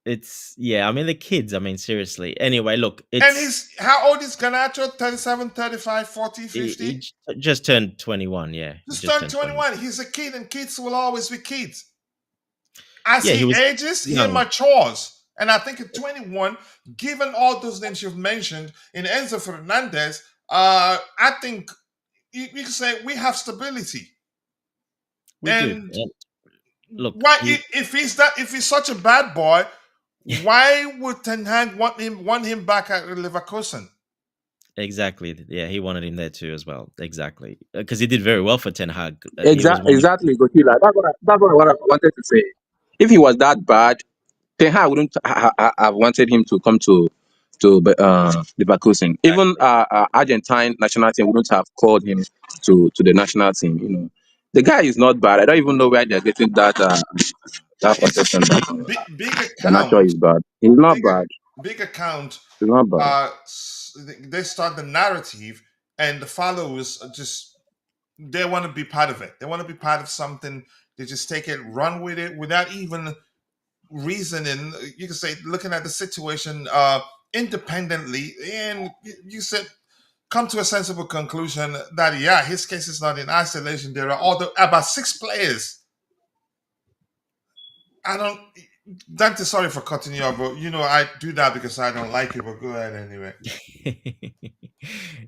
it's yeah. I mean the kids. I mean seriously. Anyway, look, And it's he's how old is Garnacho? 37, 35, 40, he 50? just turned 21. Yeah, he Just just turned turned 21. 21. He's a kid, and kids will always be kids. As Yeah, he he was ages, he young. matures. And I think at 21, given all those names you've mentioned in Enzo Fernandez, I think you can say we have stability. We do. And And look, why, he if he's such a bad boy, why would Ten Hag want him back at Leverkusen? exactly. Yeah, he wanted him there too as well. Exactly, because he did very well for Ten Hag. He was one of Exactly, Gotila. That's what I wanted to say. If he was that bad, Ten Hag wouldn't have wanted him to come to Leverkusen. Even Argentine national team wouldn't have called him to the national team. The guy is not bad. I don't even know where they're getting that It's perception that big Garnacho account, is bad. He's not big bad. big account. He's not bad. They start the narrative, and the followers are just they want to be part of it. They want to be part of something. They just take it, run with it without even reasoning. You can say looking at the situation independently, and you said come to a sensible conclusion that yeah, his case is not in isolation. There are about 6 players. I don't. Dante, sorry for cutting you off, but I do that because I don't like you. But go ahead anyway.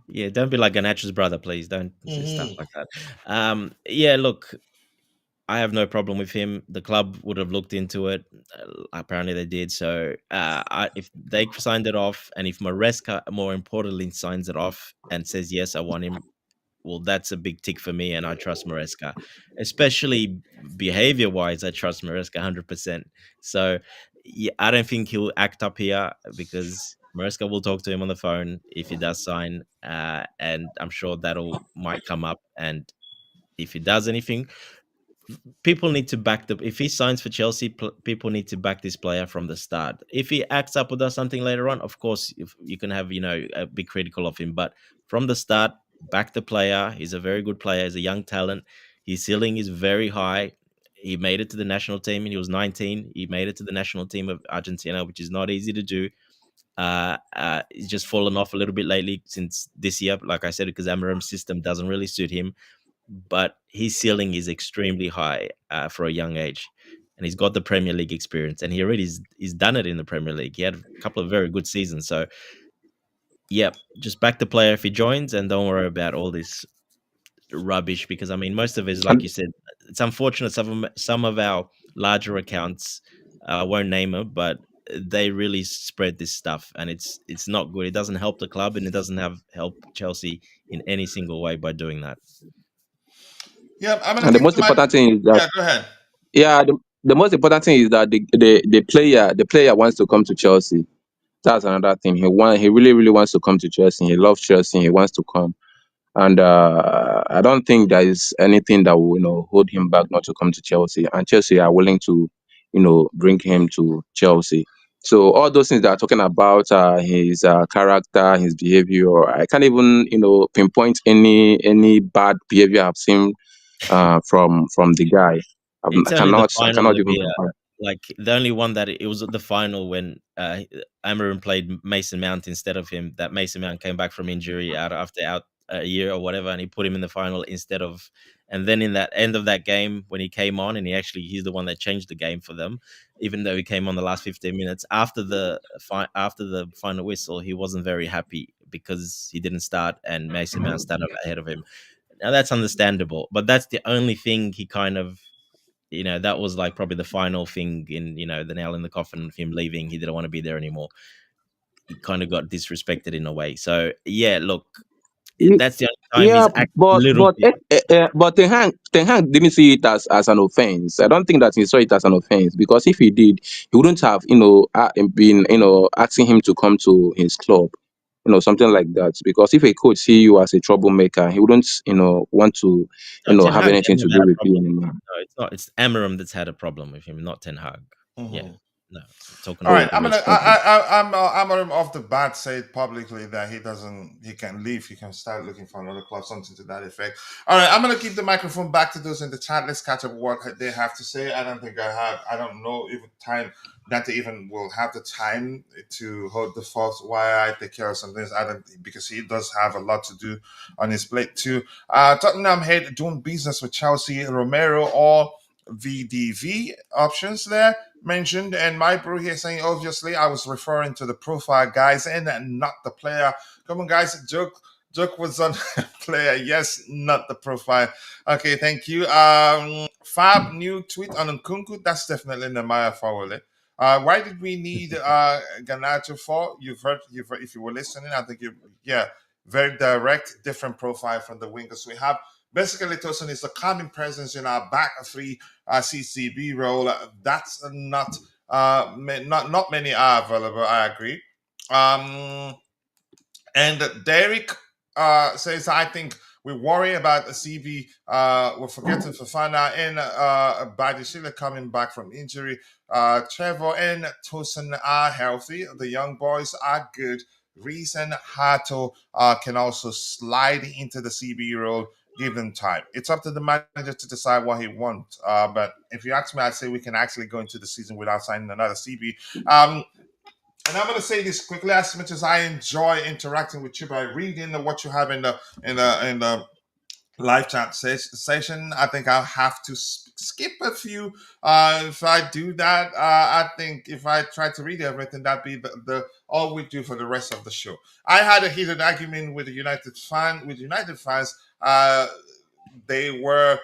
yeah, don't be like Ganacho's brother, please. Don't say stuff Mhm. like that. Yeah, look, I have no problem with him. The club would have looked into it. Apparently, they did. So, if they signed it off, and if Maresca, more importantly, signs it off and says yes, I want him. Well, that's a big tick for me, and I trust Maresca, especially behavior-wise. I trust Maresca 100%. So, yeah, I don't think he'll act up here because Maresca will talk to him on the phone if he does sign, and I'm sure that'll might come up. And if he does anything, people need to back the if he signs for Chelsea, people need to back this player from the start. If he acts up or does something later on, of course, if you can have be critical of him, but from the start, back the player. He's a very good player. He's a young talent. His ceiling is very high. He made it to the national team, and he was 19. He made it to the national team of Argentina, which is not easy to do. He's just fallen off a little bit lately since this year, like I said, because Amarim's system doesn't really suit him, but his ceiling is extremely high for a young age, and he's got the Premier League experience, and he already he's done it in the Premier League. He had a couple of very good seasons, so yeah, just back the player if he joins, and don't worry about all this rubbish because I mean, most of it is like And you said. It's unfortunate some of our larger accounts won't name them, but they really spread this stuff, and it's not good. It doesn't help the club, and it doesn't help Chelsea in any single way by doing that. Yeah, I'm gonna and the take most the mic. important thing is that Yeah, go ahead. yeah, the most important thing is that the player wants to come to Chelsea. That's another thing. He really really wants to come to Chelsea. He loves Chelsea. He wants to come. And I don't think there is anything that will hold him back not to come to Chelsea. And Chelsea are willing to bring him to Chelsea. So all those things that are talking about his character, his behavior, I can't even pinpoint any bad behavior I've seen from the guy. It's I only the cannot I final cannot of even the pinpoint. like the only one that it was at the final when Amarin played Mason Mount instead of him. That Mason Mount came back from injury out a year or whatever, and he put him in the final instead of. And then in that end of that game, when he came on, and he's the one that changed the game for them, even though he came on the last 15 minutes after after the final whistle, he wasn't very happy because he didn't start, and Mason Mount started ahead of him. Now that's understandable, but that's the only thing he kind of that was like probably the final thing in the nail in the coffin of him leaving. He didn't want to be there anymore. He kind of got disrespected in a way. So yeah, look, that's the only time Yeah, he's acted a but little but bit. but Ten Hag didn't see it as an offense. I don't think that he saw it as an offense because if he did, he wouldn't have been asking him to come to his club. something like that. Because if a coach see you as a troublemaker, he wouldn't, want to, No, Ten have Hag anything to never do had a with you problem. anymore. No, it's not. It's Amarim that's had a problem with him, not Ten Hag. Yeah, Mhm. no, talking All right, about the Okay, I'm gonna. risk. okay. I'm gonna off the bat say publicly that he doesn't. He can leave. He can start looking for another club, something to that effect. All right, I'm gonna keep the microphone back to those in the chat. Let's catch up what they have to say. I don't think I have. I don't know if time that they even will have the time to hold the force. Why I take care of some things. I don't, because he does have a lot to do on his plate too. Tottenham head doing business with Chelsea, Romero or VDV options there mentioned, and my bro here saying obviously I was referring to the profile guys and not the player. Come on guys, joke was on player, yes, not the profile. Okay, thank you. Fab new tweet on Nkunku, that's definitely Nemaya Fawole. Why did we need Garnacho for? You've heard, if you were listening, I think you, yeah, very direct, different profile from the wingers we have. Basically, Tosin is a calming presence in our back three CCB role. That's not many are available. I agree. Um, and Derek says, I think we worry about the CB. We're forgetting Fafana and Badishila coming back from injury. Trevor and Tosin are healthy. The young boys are good. Reese and Hato can also slide into the CB role. Give them time. It's up to the manager to decide what he wants. But if you ask me, I'd say we can actually go into the season without signing another CB. And I'm going to say this quickly. As much as I enjoy interacting with you by reading what you have in the live chat session, I think I'll have to skip a few. If I do that, I think if I try to read everything, that'd be the all we do for the rest of the show. I had a heated argument with United fans. They were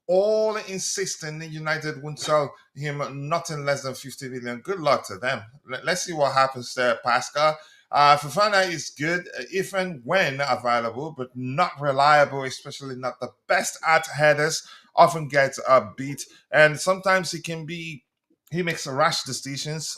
all insisting that United wouldn't sell him nothing less than 50 million. Good luck to them. Let's see what happens there, Pascal. Fafana is good if and when available, but not reliable, especially not the best at headers. Often gets beat, and sometimes he makes rash decisions.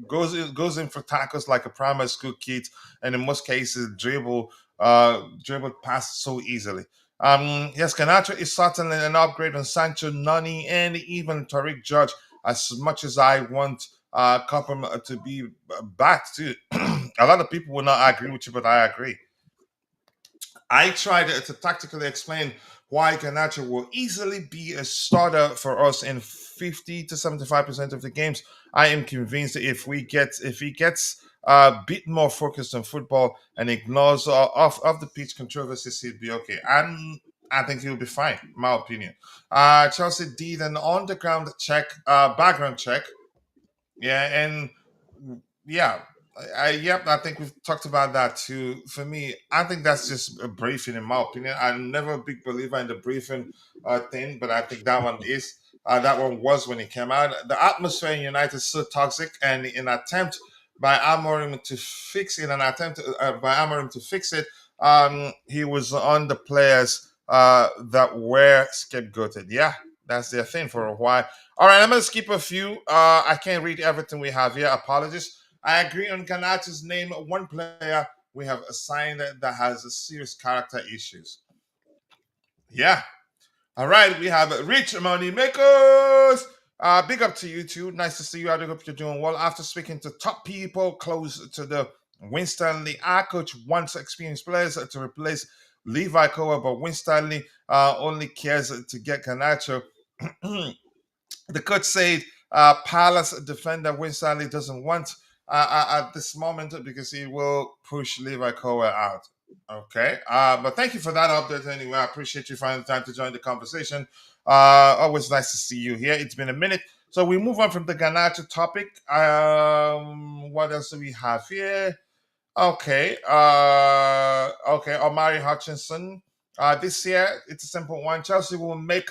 Goes in for tackles like a primary school kid, and in most cases dribble past so easily. Yes, Garnacho is certainly an upgrade on Sancho, Nani, and even Tariq Judge. As much as I want Copper to be back too, a lot of people will not agree with you, but I agree. I tried to tactically explain why Garnacho will easily be a starter for us in 50 to 75% of the games. I am convinced that if he gets a bit more focused on football and ignores off the pitch controversies, he'll be okay. And I think he'll be fine, in my opinion. Chelsea did an underground check, background check, yeah, and yeah, yep, I think we've talked about that too. For me, I think that's just a briefing, in my opinion. I'm never a big believer in the briefing thing, but I think that one is. That one was when it came out. The atmosphere in United is so toxic, and in an attempt by Amorim to fix it, he was on the players that were scapegoated. Yeah, that's their thing for a while. All right, I'm gonna skip a few. I can't read everything we have here. Apologies. I agree on Garnacho's name. One player we have assigned that has a serious character issues. Yeah. All right. We have Rich Money Makers. Big up to you too. Nice to see you. I hope you're doing well. After speaking to top people close to the Winston Lee, our coach wants experienced players to replace Levi Kowa, but Winston Lee only cares to get Garnacho. The coach said Palace defender Winstanley doesn't want at this moment because he will push Levi Kowa out. Okay. But thank you for that update anyway. I appreciate you finding the time to join the conversation. Always nice to see you here. It's been a minute. So we move on from the Garnacho topic. What else do we have here? Okay. Okay. Omari Hutchinson. This year, it's a simple one. Chelsea will make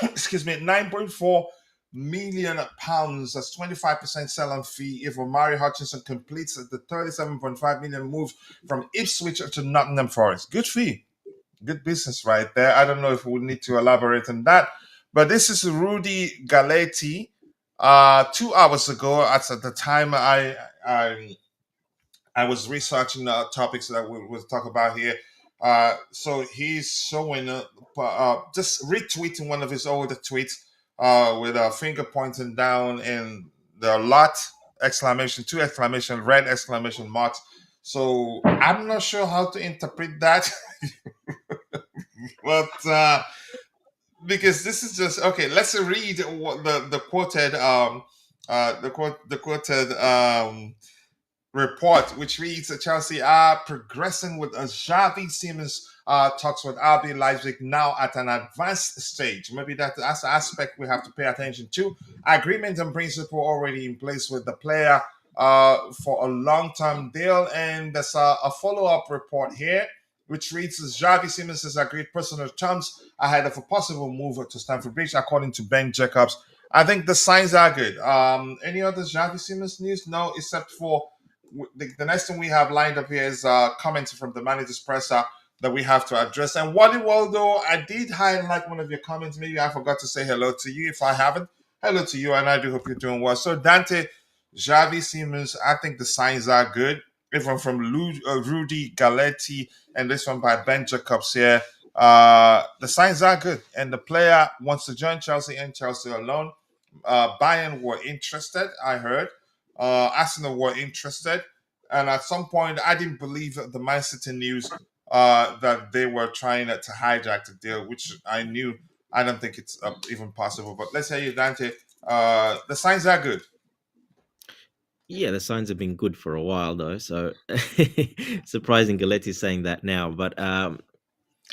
excuse me, 9.4 million pounds. That's 25% sell-on fee if Omari Hutchinson completes the 37.5 million move from Ipswich to Nottingham Forest. Good fee. Good business right there. I don't know if we need to elaborate on that. But this is Rudy Galetti. 2 hours ago, at the time I was researching the topics that we'll talk about here. So he's showing, just retweeting one of his older tweets with a finger pointing down and the lot exclamation, two exclamation, red exclamation marks. So I'm not sure how to interpret that, but because this is just okay. Let's read what the quoted the quoted report, which reads that Chelsea are progressing with a Xavi Simons talks with RB Leipzig now at an advanced stage. Maybe that's the aspect we have to pay attention to. Agreement and principle already in place with the player for a long-term deal. And there's a follow-up report here, which reads as Xavi Simons has agreed personal terms ahead of a possible move to Stamford Bridge, according to Ben Jacobs. I think the signs are good. Any other Xavi Simons news? No, except for the next thing we have lined up here is comments from the manager's presser that we have to address. And Wally Waldo, I did highlight one of your comments. Maybe I forgot to say hello to you. If I haven't, hello to you, and I do hope you're doing well. So Dante, Xavi Simons, I think the signs are good. Even from Rudy Galetti, and this one by Ben Jacobs here. The signs are good, and the player wants to join Chelsea and Chelsea alone. Bayern were interested, I heard. Arsenal were interested, and at some point, I didn't believe the Man City news that they were trying to hijack the deal, which I knew. I don't think it's even possible. But let's hear you, Dante. The signs are good. Yeah, the signs have been good for a while though, so surprising Galetti's saying that now. But Do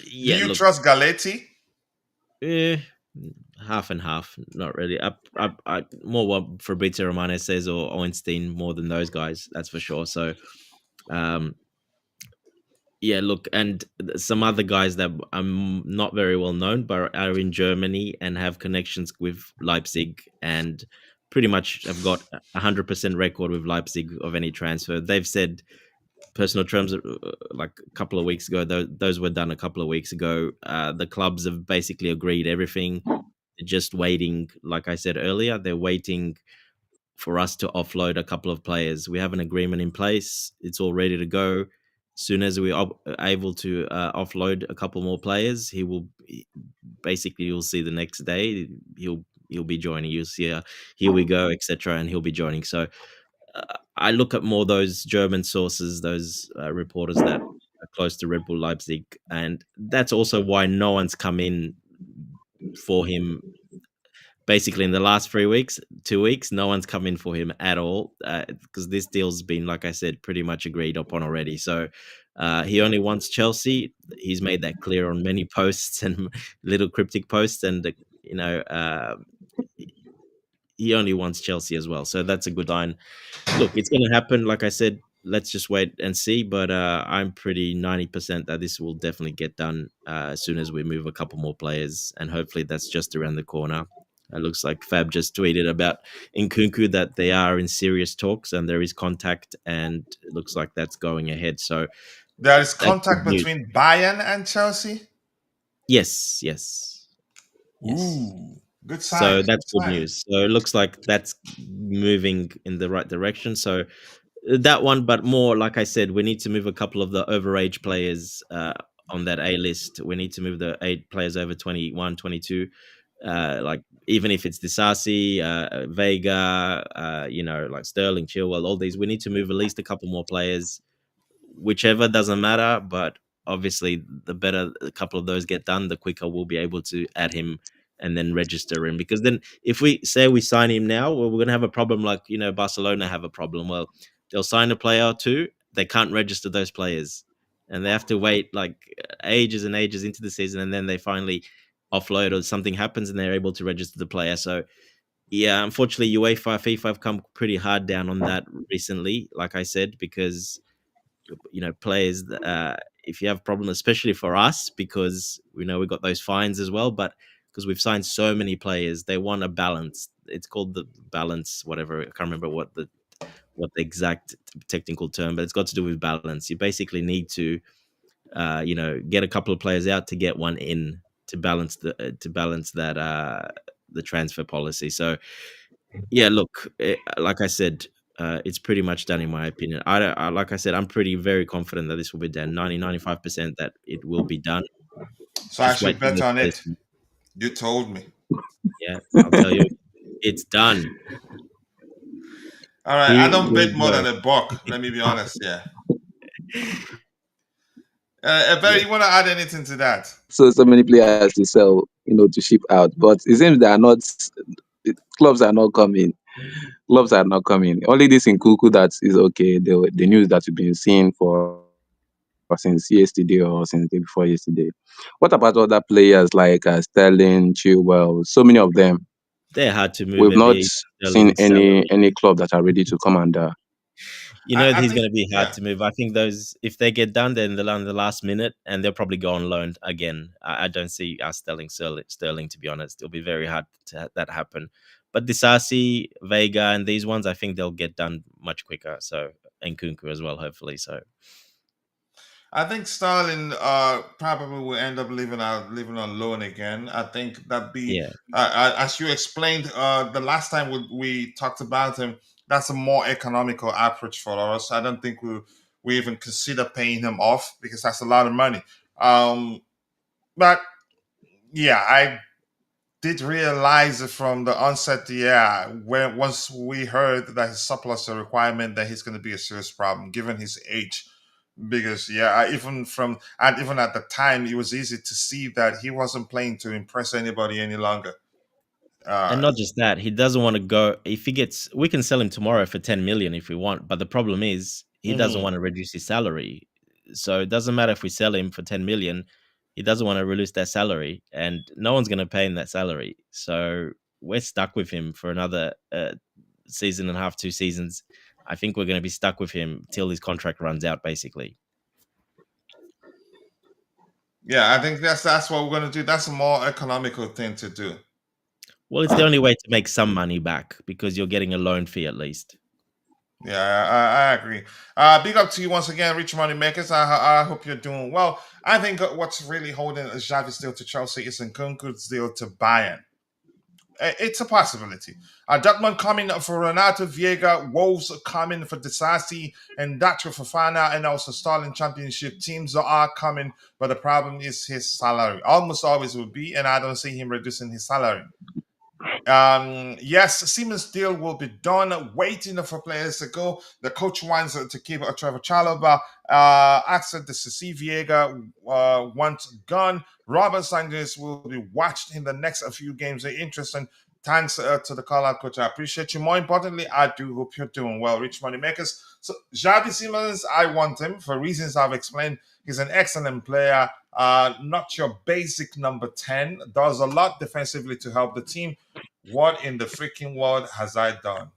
yeah, you look, trust Galetti? eh, half and half, not really. I more what Fabrizio Romano says or Ornstein more than those guys, that's for sure. So um, yeah, look, and some other guys that are not very well known, but are in Germany and have connections with Leipzig and pretty much have got 100% record with Leipzig of any transfer. They've said personal terms like a couple of weeks ago. Those were done a couple of weeks ago. The clubs have basically agreed everything. They're just waiting, like I said earlier, they're waiting for us to offload a couple of players. We have an agreement in place. It's all ready to go. Soon as we are able to offload a couple more players, basically you'll see the next day he'll be joining. You'll see here we go, etc., and he'll be joining. So I look at more those German sources, those reporters that are close to Red Bull Leipzig, and that's also why no one's come in for him. Basically, in the last 2 weeks, no one's come in for him at all because this deal's been, like I said, pretty much agreed upon already. So he only wants Chelsea. He's made that clear on many posts and little cryptic posts, and he only wants Chelsea as well. So that's a good line. Look, it's going to happen. Like I said, let's just wait and see. But I'm pretty 90% that this will definitely get done as soon as we move a couple more players. And hopefully that's just around the corner. It looks like Fab just tweeted about Nkunku that they are in serious talks and there is contact, and it looks like that's going ahead. So There is that's good contact news. between Bayern and Chelsea. Yes. Ooh, good sign. So that's Good good sign. news. So it looks like that's moving in the right direction. So that one, but more like I said, we need to move a couple of the overage players on that A list. We need to move the 8 players over 21, 22. Like even if it's Disasi, Vega, like Sterling, Chilwell, all these, we need to move at least a couple more players. Whichever doesn't matter, but obviously the better a couple of those get done, the quicker we'll be able to add him and then register him. Because then if we say we sign him now, well, we're going to have a problem like, Barcelona have a problem. Well, they'll sign a player or two, they can't register those players. And they have to wait like ages and ages into the season, and then they finally offload or something happens and they're able to register the player. So yeah, unfortunately, UEFA, FIFA have come pretty hard down on that recently, like I said, because players if you have problems, especially for us, because we know we got those fines as well, but because we've signed so many players, they want a balance. It's called the balance, whatever. I can't remember what the exact technical term, but it's got to do with balance. You basically need to get a couple of players out to get one in to balance that the transfer policy. So yeah, look, like I said, It's pretty much done in my opinion. Like I said, I'm pretty very confident that this will be done. 95% that it will be done. So I Just wait should till bet on there's it. You told me. yeah, I'll tell you, it's done. All right, I Here don't we bet more go. than a buck. Let me be honest. Yeah. Barry, Yeah, you want to add anything to that? So many players to sell, to ship out, but it seems they are not. Clubs are not coming. Clubs are not coming. Only this in Kuku that is okay. The news that we've been seeing for since yesterday or since the day before yesterday. What about other players like Sterling, Chilwell? So many of them. they're hard to move. We've not Maybe seen Sterling any salary. any club that are ready to come under. I He's think, going to be hard yeah. to move. I think those, if they get done, then they'll on the last minute, and they'll probably go on loan again. I don't see us Sterling. To be honest, it'll be very hard to that happen. But Disasi, Vega, and these ones, I think they'll get done much quicker. So, and Nkunku as well, hopefully. So, I think Sterling probably will end up living on loan again. I think that be yeah. as you explained the last time we talked about him. That's a more economical approach for us. I don't think we even consider paying him off because that's a lot of money. Um, but yeah, I did realize from the onset, yeah, when once we heard that his surplus a requirement, that he's going to be a serious problem given his age. Because yeah, even at the time, it was easy to see that he wasn't playing to impress anybody any longer. And Uh, not just that, he doesn't want to go. If he gets, we can sell him tomorrow for 10 million if we want. But the problem is, he doesn't mhm. want to reduce his salary. So it doesn't matter if we sell him for 10 million. He doesn't want to reduce that salary, and no one's going to pay him that salary. So we're stuck with him for another season and a half, 2 seasons. I think we're going to be stuck with him till his contract runs out, basically. Yeah, I think that's what we're going to do. That's a more economical thing to do. Well, it's the only way to make some money back because you're getting a loan fee at least. Yeah, I agree. Big up to you once again, Rich Money Makers. I hope you're doing well. I think what's really holding Xavi's deal to Chelsea is Nkunku's deal to Bayern. It's a possibility. Dortmund coming for Renato Viega, Wolves coming for Disasi, and Dacho Fofana, and also Starling Championship teams are coming. But the problem is his salary. Almost always will be, and I don't see him reducing his salary. Yes, Siemens deal will be done. Waiting for players to go. The coach wants to keep Trevor Chalobah. Axel Disasi Viega wants gone. Robert Sanchez will be watched in the next few games. They're interesting. Thanks to the call out, coach. I appreciate you. More importantly, I do hope you're doing well, Rich Money Makers. So, Xavi Simons, I want him for reasons I've explained. He's an excellent player. Not your basic number 10. Does a lot defensively to help the team. What in the freaking world has I done?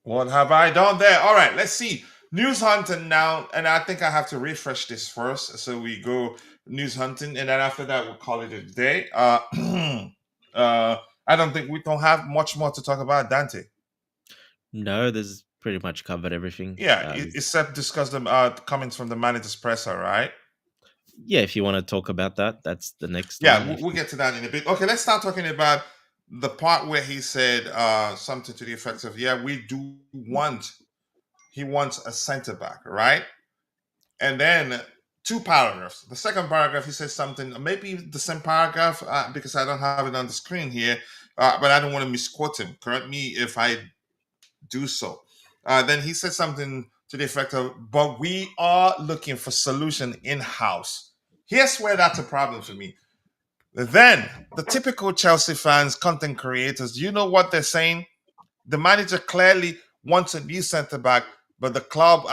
What have I done there? All right, let's see. News hunting now, and I think I have to refresh this first. So we go news hunting, and then after that, we'll call it a day. I don't think we don't have much more to talk about, Dante. No, there's pretty much covered everything. Yeah, except discuss the comments from the manager's presser, right? Yeah, if you want to talk about that, that's the next Yeah, one. we'll get to that in a bit. Okay, let's start talking about the part where he said something to the effect of, "Yeah, we do want." He wants a center back, right? And then two paragraphs. The second paragraph, he says something, maybe the same paragraph because I don't have it on the screen here, but I don't want to misquote him. Correct me if I do so. Then he said something to the effect of, "But we are looking for solution in house." Here's where that's a problem for me. Then the typical Chelsea fans, content creators, you know what they're saying? The manager clearly wants a new centre back, but the club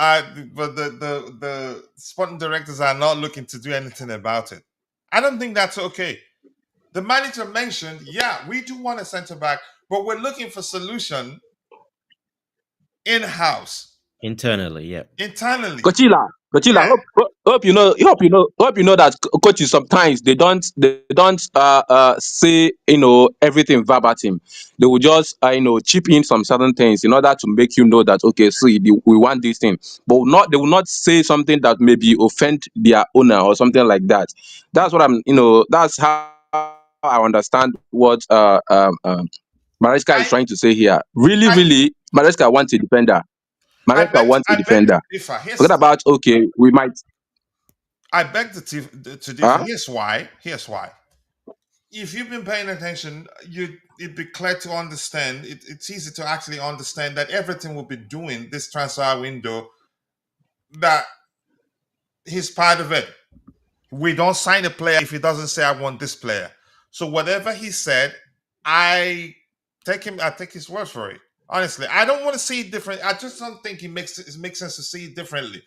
but the sporting directors are not looking to do anything about it. I don't think that's okay. The manager mentioned, yeah, we do want a centre back, but we're looking for solution in house, Internally, yeah. internally. Coachella, Yeah, hope you know that coaches sometimes they don't say everything verbatim. They will just chip in some certain things in order to make you know that okay, see, we want this thing, but they will not say something that maybe offend their owner or something like that. That's what I'm, that's how I understand what Maresca is I trying to say here. Really, I really, Maresca wants a defender. Maresca wants a I beg to defender. differ. Forget about okay, we might. I beg to differ. Huh? Here's why. Here's why. If you've been paying attention, it'd be clear to understand. It's easy to actually understand that everything we'll be doing this transfer window, that he's part of it. We don't sign a player if he doesn't say I want this player. So whatever he said, I I take his word for it. Honestly, I don't want to see it different. I just don't think it makes sense to see it differently.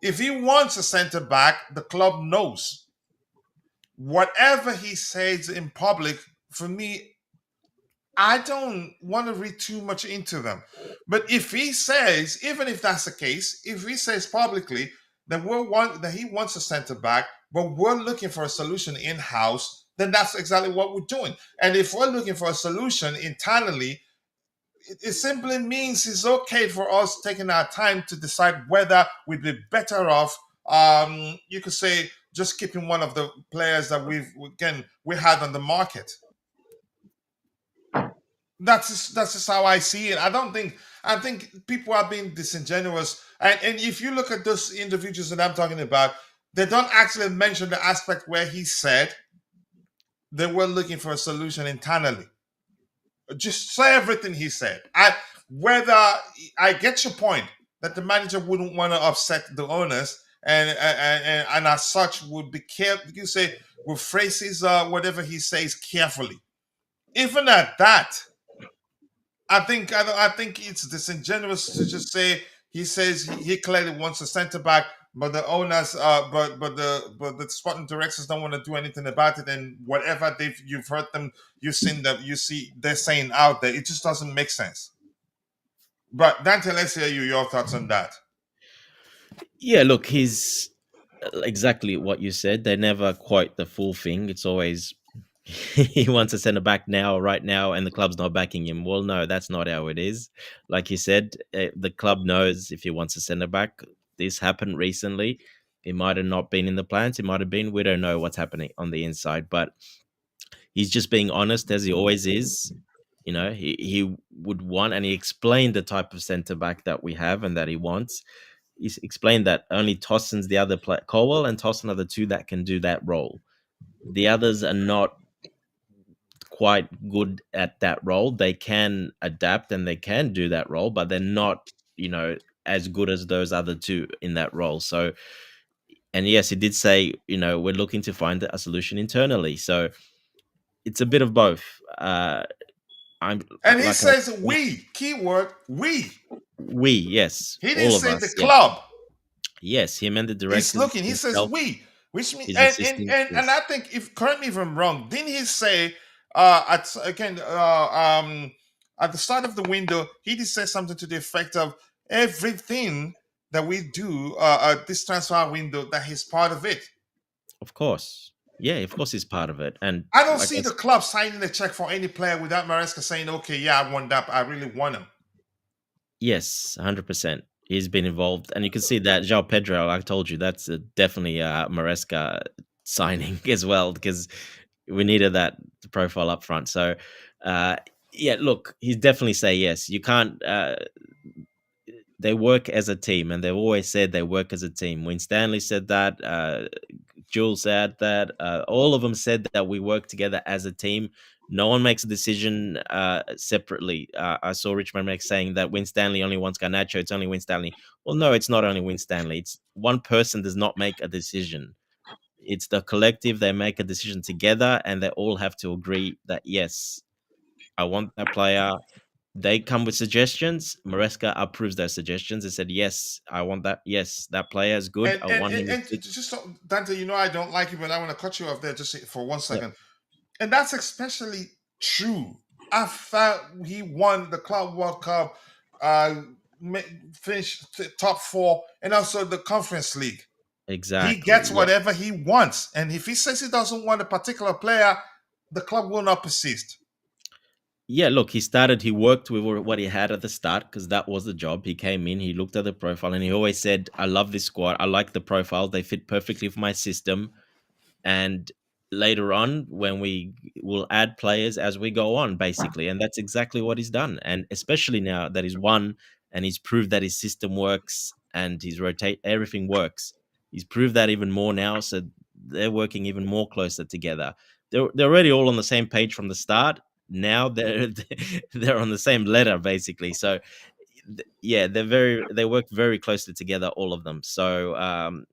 If he wants a center back, the club knows. Whatever he says in public, for me, I don't want to read too much into them. But if he says, even if that's the case, if he says publicly that he wants a center back, but we're looking for a solution in house, then that's exactly what we're doing. And if we're looking for a solution internally, it simply means it's okay for us taking our time to decide whether we'd be better off. You could say just keeping one of the players that we had on the market. That's just how I see it. I think people are being disingenuous. And if you look at those individuals that I'm talking about, they don't actually mention the aspect where he said they were looking for a solution internally. Just say everything he said. Whether I get your point that the manager wouldn't want to upset the owners, and as such would be careful. You say will phrase his whatever he says carefully. Even at that, I think it's disingenuous to just say he says he clearly wants a centre back, but the owners, but the sporting directors don't want to do anything about it, and whatever you've heard them, you've seen them, you see they're saying out there, it just doesn't make sense. But Dante, let's hear your thoughts on that. Yeah, look, he's exactly what you said. They're never quite the full thing. It's always he wants a centre back now, right now, and the club's not backing him. Well, no, that's not how it is. Like you said, the club knows if he wants a centre back. This happened recently. It might have not been in the plans. It might have been. We don't know what's happening on the inside, but he's just being honest as he always is. You know, he would want, and he explained the type of centre back that we have and that he wants. He's explained that only Tossen's the other player. Colwell and Tossen are the two that can do that role. The others are not quite good at that role. They can adapt and they can do that role, but they're not, as good as those other two in that role. So, and yes, he did say, we're looking to find a solution internally. So it's a bit of both. And he says we, keyword we. We, yes. He didn't all of say us, the yeah. club. Yes, him and the directors. He's looking. He says we, which means, and I think, if correct me if I'm wrong, didn't he say at the start of the window, he did say something to the effect of everything that we do at this transfer window, that he's part of it. Of course. Yeah, of course he's part of it. And I don't see the club signing a check for any player without Maresca saying, okay, yeah, I want that. I really want him. Yes, 100%. He's been involved. And you can see that João Pedro, I told you, that's definitely a Maresca signing as well, because we needed that profile up front. So, yeah, look, he's definitely say yes. You can't... they work as a team, and they've always said they work as a team. When Stanley said that, Jules said that, all of them said that we work together as a team. No one makes a decision separately. I saw Richmond Mac saying that Win Stanley only wants Garnacho. It's only Win Stanley. Well, no, it's not only Win Stanley. It's one person does not make a decision. It's the collective. They make a decision together, and they all have to agree that, yes, I want that player. They come with suggestions. Maresca approves those suggestions. They said, yes, I want that. Yes, that player is good. I want him. And just so, Dante, I don't like it, but I want to cut you off there just for 1 second. Yep. And that's especially true after he won the Club World Cup, finished top 4, and also the Conference League. Exactly. He gets whatever he wants. And if he says he doesn't want a particular player, the club will not persist. Yeah, look, he worked with what he had at the start, because that was the job. He came in, he looked at the profile, and he always said, I love this squad. I like the profile. They fit perfectly for my system. And later on when we will add players as we go on, basically. And that's exactly what he's done. And especially now that he's won and he's proved that his system works and his rotate everything works. He's proved that even more now. So they're working even more closer together. They're already all on the same page from the start. Now they're they're on the same letter, basically. So yeah, they work very closely together, all of them. So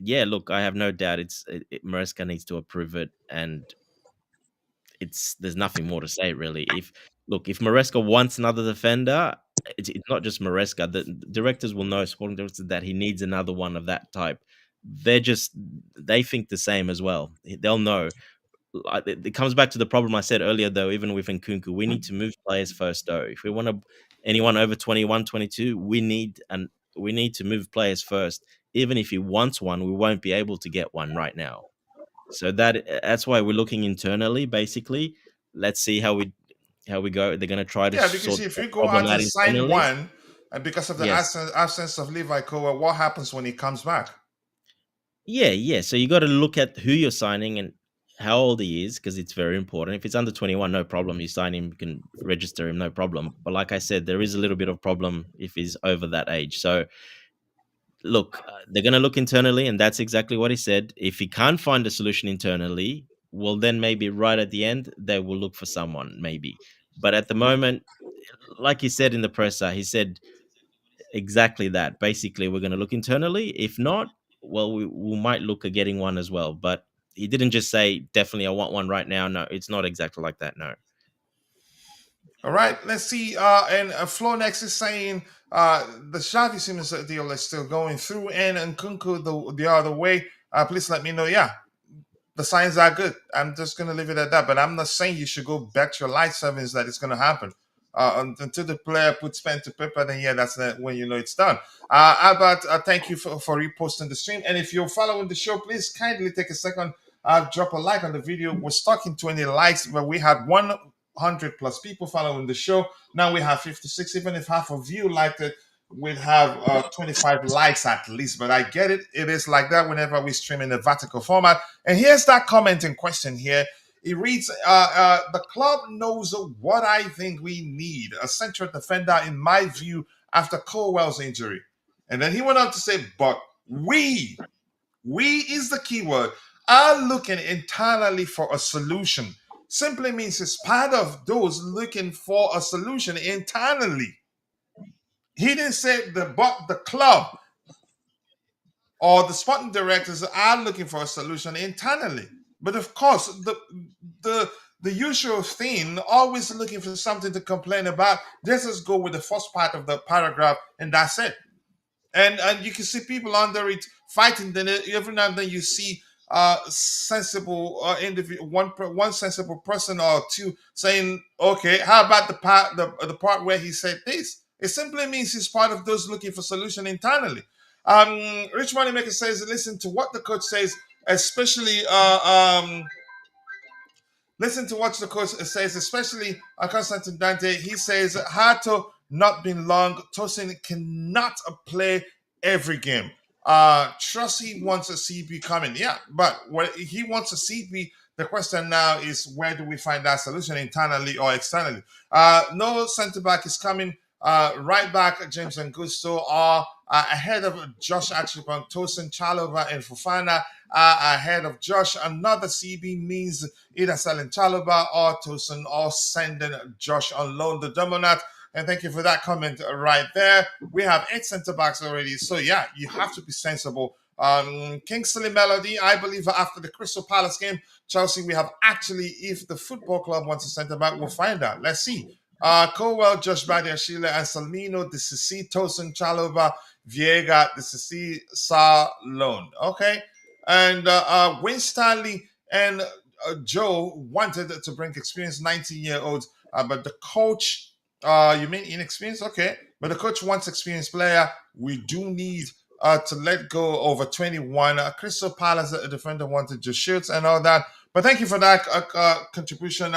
yeah, look, I have no doubt Maresca needs to approve it, and there's nothing more to say really. If Maresca wants another defender, it's not just Maresca. The directors will know, sporting directors, that he needs another one of that type. They think the same as well. They'll know. It comes back to the problem I said earlier, though. Even with Nkunku, we need to move players first, though. If we want anyone over 21, 22, we need to move players first. Even if he wants one, we won't be able to get one right now. So that's why we're looking internally. Basically, let's see how we go. They're going to try to Yeah, because sort if the you go problem out out and sign internally. one, and because of the Yes. absence of Levi Kowa, what happens when he comes back? Yeah. So you got to look at who you're signing and how old he is, because it's very important. If it's under 21, no problem. You sign him, you can register him, no problem. But like I said, there is a little bit of problem if he's over that age. So look, they're going to look internally, and that's exactly what he said. If he can't find a solution internally, well, then maybe right at the end, they will look for someone, maybe. But at the moment, like he said in the presser, he said exactly that. Basically, we're going to look internally. If not, well, we might look at getting one as well. But he didn't just say, definitely, I want one right now. No, it's not exactly like that. No. All right, let's see. And Flo next is saying the Xavi Simons deal is still going through, and Nkunku the other way. Please let me know. Yeah, the signs are good. I'm just going to leave it at that. But I'm not saying you should go back to your light sevens that it's going to happen. Until the player puts pen to paper, then yeah, that's when you know it's done. Albert, thank you for reposting the stream. And if you're following the show, please kindly take a second, drop a like on the video. We're stuck in 20 likes, but we had 100 plus people following the show. Now we have 56. Even if half of you liked it, we'd have 25 likes at least. But I get it. It is like that whenever we stream in the vertical format. And here's that comment in question here. It reads, the club knows what I think we need. A central defender, in my view, after Colwell's injury. And then he went on to say, but we is the keyword, are looking internally for a solution. Simply means it's part of those looking for a solution internally. He didn't say the club or the sporting directors are looking for a solution internally. But of course, the usual thing, always looking for something to complain about. Just go with the first part of the paragraph, and that's it. And you can see people under it fighting. Then every now and then you see sensible individual, one sensible person or two saying, "Okay, how about the part where he said this?" It simply means he's part of those looking for solution internally. Rich Moneymaker says, "Listen to what the coach says, especially." Listen to what the coach says, especially Constantine Dante. He says, Hato not been long. Tosin cannot play every game. Trust he wants a CP coming. Yeah, but what he wants a CP, the question now is where do we find that solution internally or externally? No centre back is coming. Right back, James and Gusto are ahead of Josh Achibong, Tosin, Chalova, and Fofana. Ahead of Josh, another CB means either selling Chalobah or Tosin or sending Josh on loan to Dominat. And thank you for that comment right there. We have 8 centre backs already. So, yeah, you have to be sensible. Kingsley Melody, I believe after the Crystal Palace game, Chelsea, we have actually, if the football club wants a centre back, we'll find out. Let's see. Colwell, Josh Badiashile, and Salmino, Disasi, Tosin, Chalobah, Viega, Disasi, Salon. Okay. And Wayne Stanley and Joe wanted to bring experienced 19-year-olds, but the coach, you mean inexperienced? Okay. But the coach wants experienced player. We do need to let go over 21. Crystal Palace, a defender, wanted to shoot and all that. But thank you for that contribution.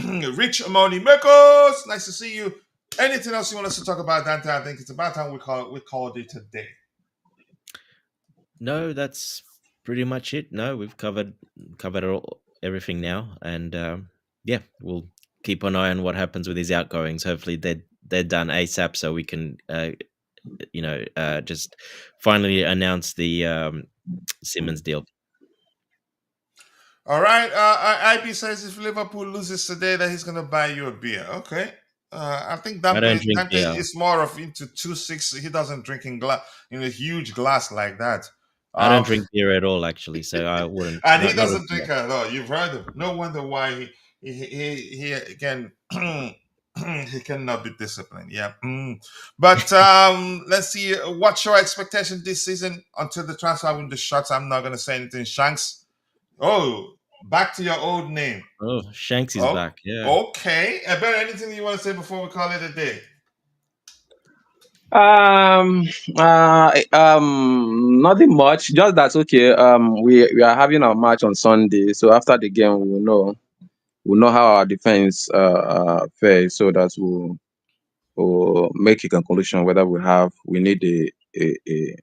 Rich Amoni Mekos, nice to see you. Anything else you want us to talk about, Dante? I think it's about time we called it today. No, that's pretty much it. No, we've covered everything now, and yeah, we'll keep an eye on what happens with his outgoings. Hopefully, they're done ASAP, so we can just finally announce the Simmons deal. All right. IB says if Liverpool loses today, that he's gonna buy you a beer. Okay. I think I don't drink Dante beer. is more of into 2-6. He doesn't drink in a huge glass like that. I don't drink beer at all, actually, so I wouldn't. And he Not a doesn't beer. drink at all. You've heard him. No wonder why he can he cannot be disciplined. Yeah. But let's see. What's your expectation this season until the transfer window shuts? I'm not gonna say anything. Shanks. Oh, back to your old name. Oh, Shanks is Oh, back. Yeah. okay. About anything you want to say before we call it a day? Nothing much. Just that okay. We are having our match on Sunday, so after the game, we'll know how our defense fares, so that we'll make a conclusion whether we need a, a,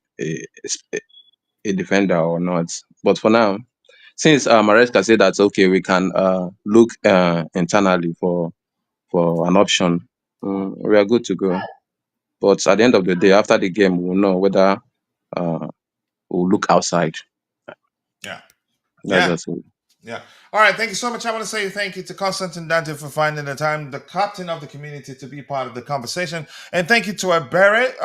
a defender or not. But for now, since Maresca said that okay, we can look internally for an option, we are good to go. But at the end of the day, after the game, we'll know whether we'll look outside. Yeah. That's Yeah. just it. Yeah. All right. Thank you so much. I want to say thank you to Constantine Dante for finding the time, the captain of the community, to be part of the conversation. And thank you to Ebere.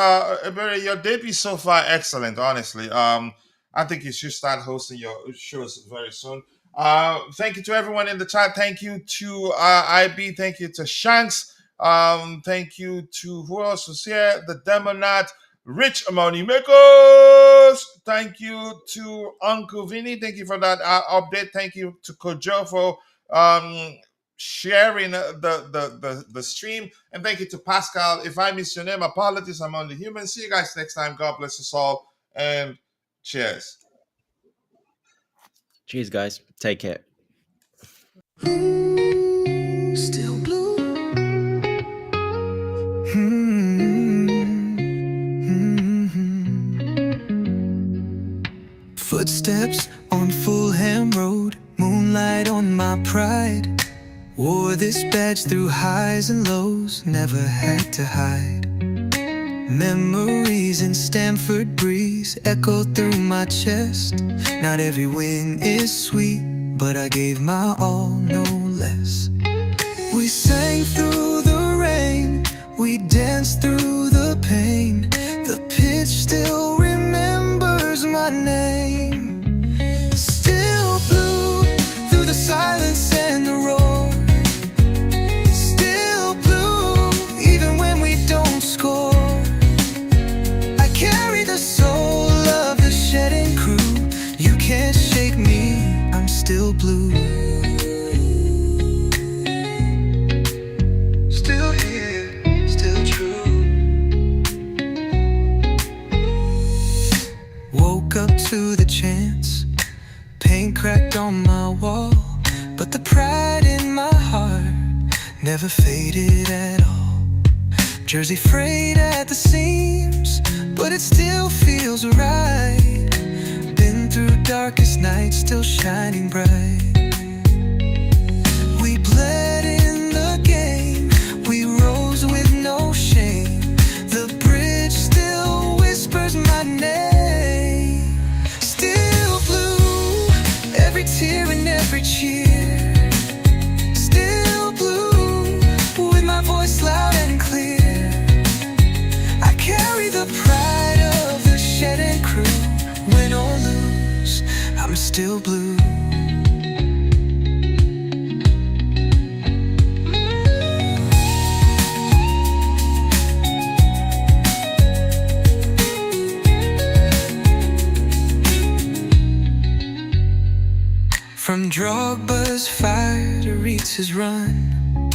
Ebere, your debut so far excellent, honestly. I think you should start hosting your shows very soon. Thank you to everyone in the chat. Thank you to IB. Thank you to Shanks. Thank you to who else was here? The Demonat. Rich Money Makers. Thank you to Uncle Vinny. Thank you for that update. Thank you to Kojo for sharing the stream. And thank you to Pascal. If I miss your name, apologies. I'm only human. See you guys next time. God bless us all. And cheers. Cheers, guys. Take care. Still blue. Footsteps on Fulham Road, moonlight on my pride. Wore this badge through highs and lows, never had to hide. Memories in Stamford Breeze echo through my chest. Not every win is sweet, but I gave my all, no less. We sang through the rain, we danced through the pain. The pitch still remembers my name. Still blue through the silence and the roar. Still blue even when we don't score. I carry the soul of the shedding crew. You can't shake me, I'm still blue. Still here, still true. Woke up to the chance, paint cracked on my wall, but the pride in my heart never faded at all. Jersey frayed at the seams, but it still feels right. Been through darkest nights, still shining bright. We bled in the game, we rose with no shame. The bridge still whispers my name. Still blue, every tear and every cheer. Still blue, with my voice loud and clear. I carry the pride of the shedding crew. Win or lose, I'm still blue. From Drogba's fire to Ritz's run,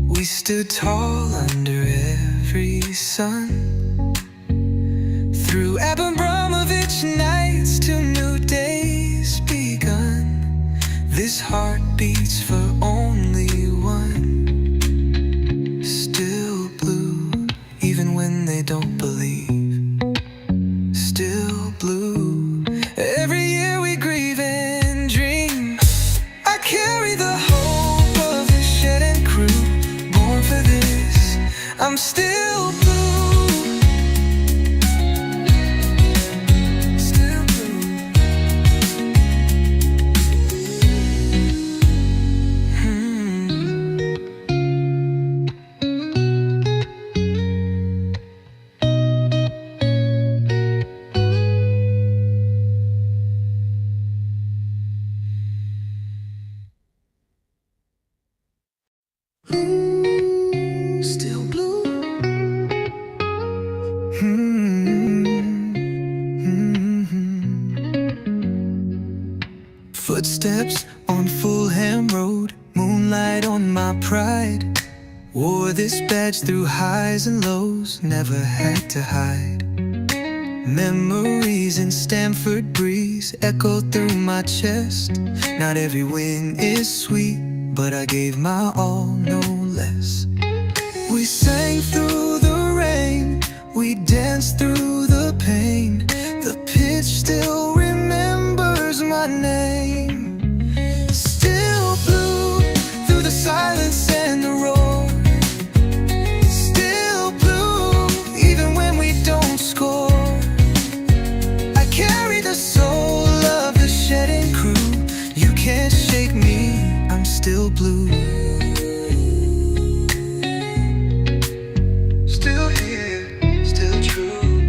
we stood tall under every sun. Through Abramovich nights to new days begun, this heart beats for only one. Still blue, even when they don't believe. Still blue, every Footsteps on Fulham Road, moonlight on my pride. Wore this badge through highs and lows, never had to hide. Memories in Stamford Breeze echo through my chest. Not every win is sweet, but I gave my all, no less. We sang through the rain, we danced through the pain. The pitch still remembers my name. Still blue through the silence and the roar. Still blue even when we don't score. I carry the soul of the shedding crew. You can't shake me, I'm still blue. Still here, still true.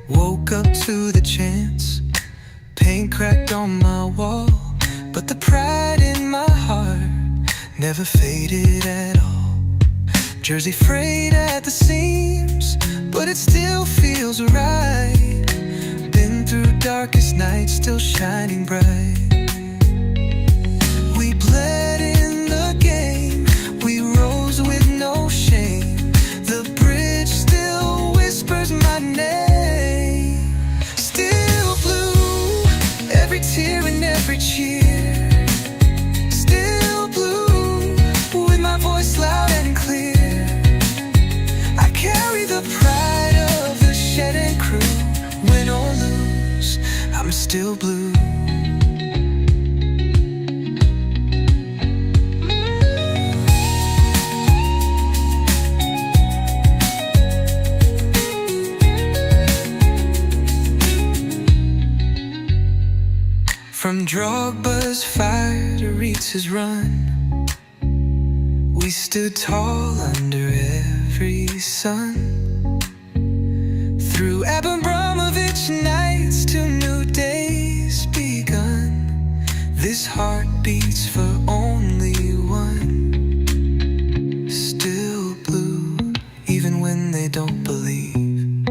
Woke up to the chance, paint cracked on my wall, but the pride in my heart never faded at all. Jersey frayed at the seams, but it still feels right. Been through darkest nights, still shining bright. We bled in the game, we rose with no shame. The bridge still whispers my name. Still blue, every tear and every cheer. Still blue, with my voice loud and clear. I carry the pride of the shedding crew. Win or lose, I'm still blue. From Drogba's fire to Reetz's run, we stood tall under every sun. Through Abramovich nights to new days begun, this heart beats for only one. Still blue, even when they don't believe.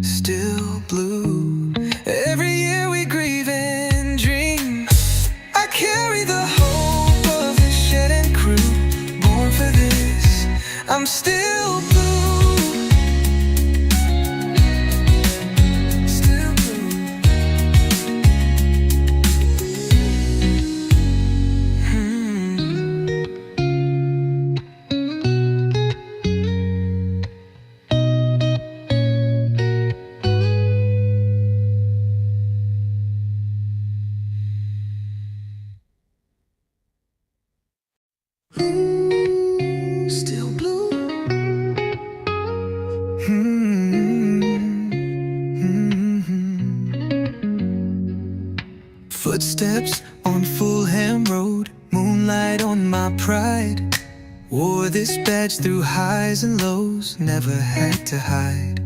Still blue, every year we grieve and dream. I carry the hope of the shedding crew, born for this, I'm still blue. Still blue. Still blue. Footsteps on Fulham Road, moonlight on my pride. Wore this badge through highs and lows, never had to hide.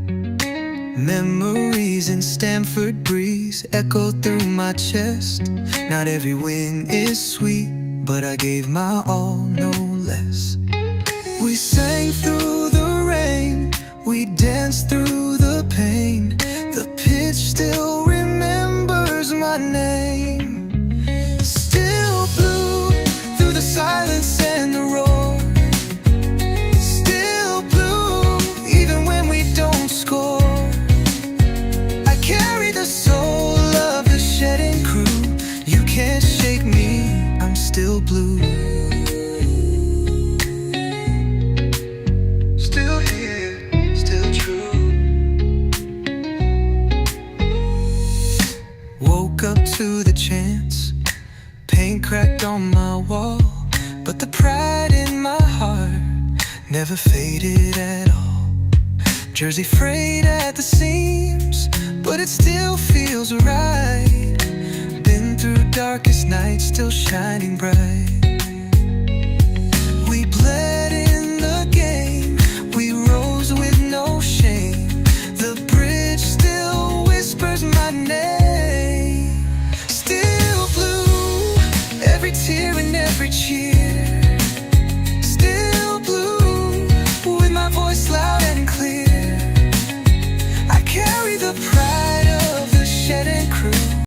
Memories in Stamford Breeze echo through my chest. Not every win is sweet, but I gave my all, no less. We sang through the rain, we danced through the pain. The pitch still remembers my name. Still blue through the silence and the roar. Still blue even when we don't score. I carry the soul of the shedding crew. You can't shake me, I'm still blue. Still here, still true. Woke up to the chance, paint cracked on my wall, but the pride in my heart never faded at all. Jersey frayed at the seams, but it still feels right. Been through darkest nights, still shining bright.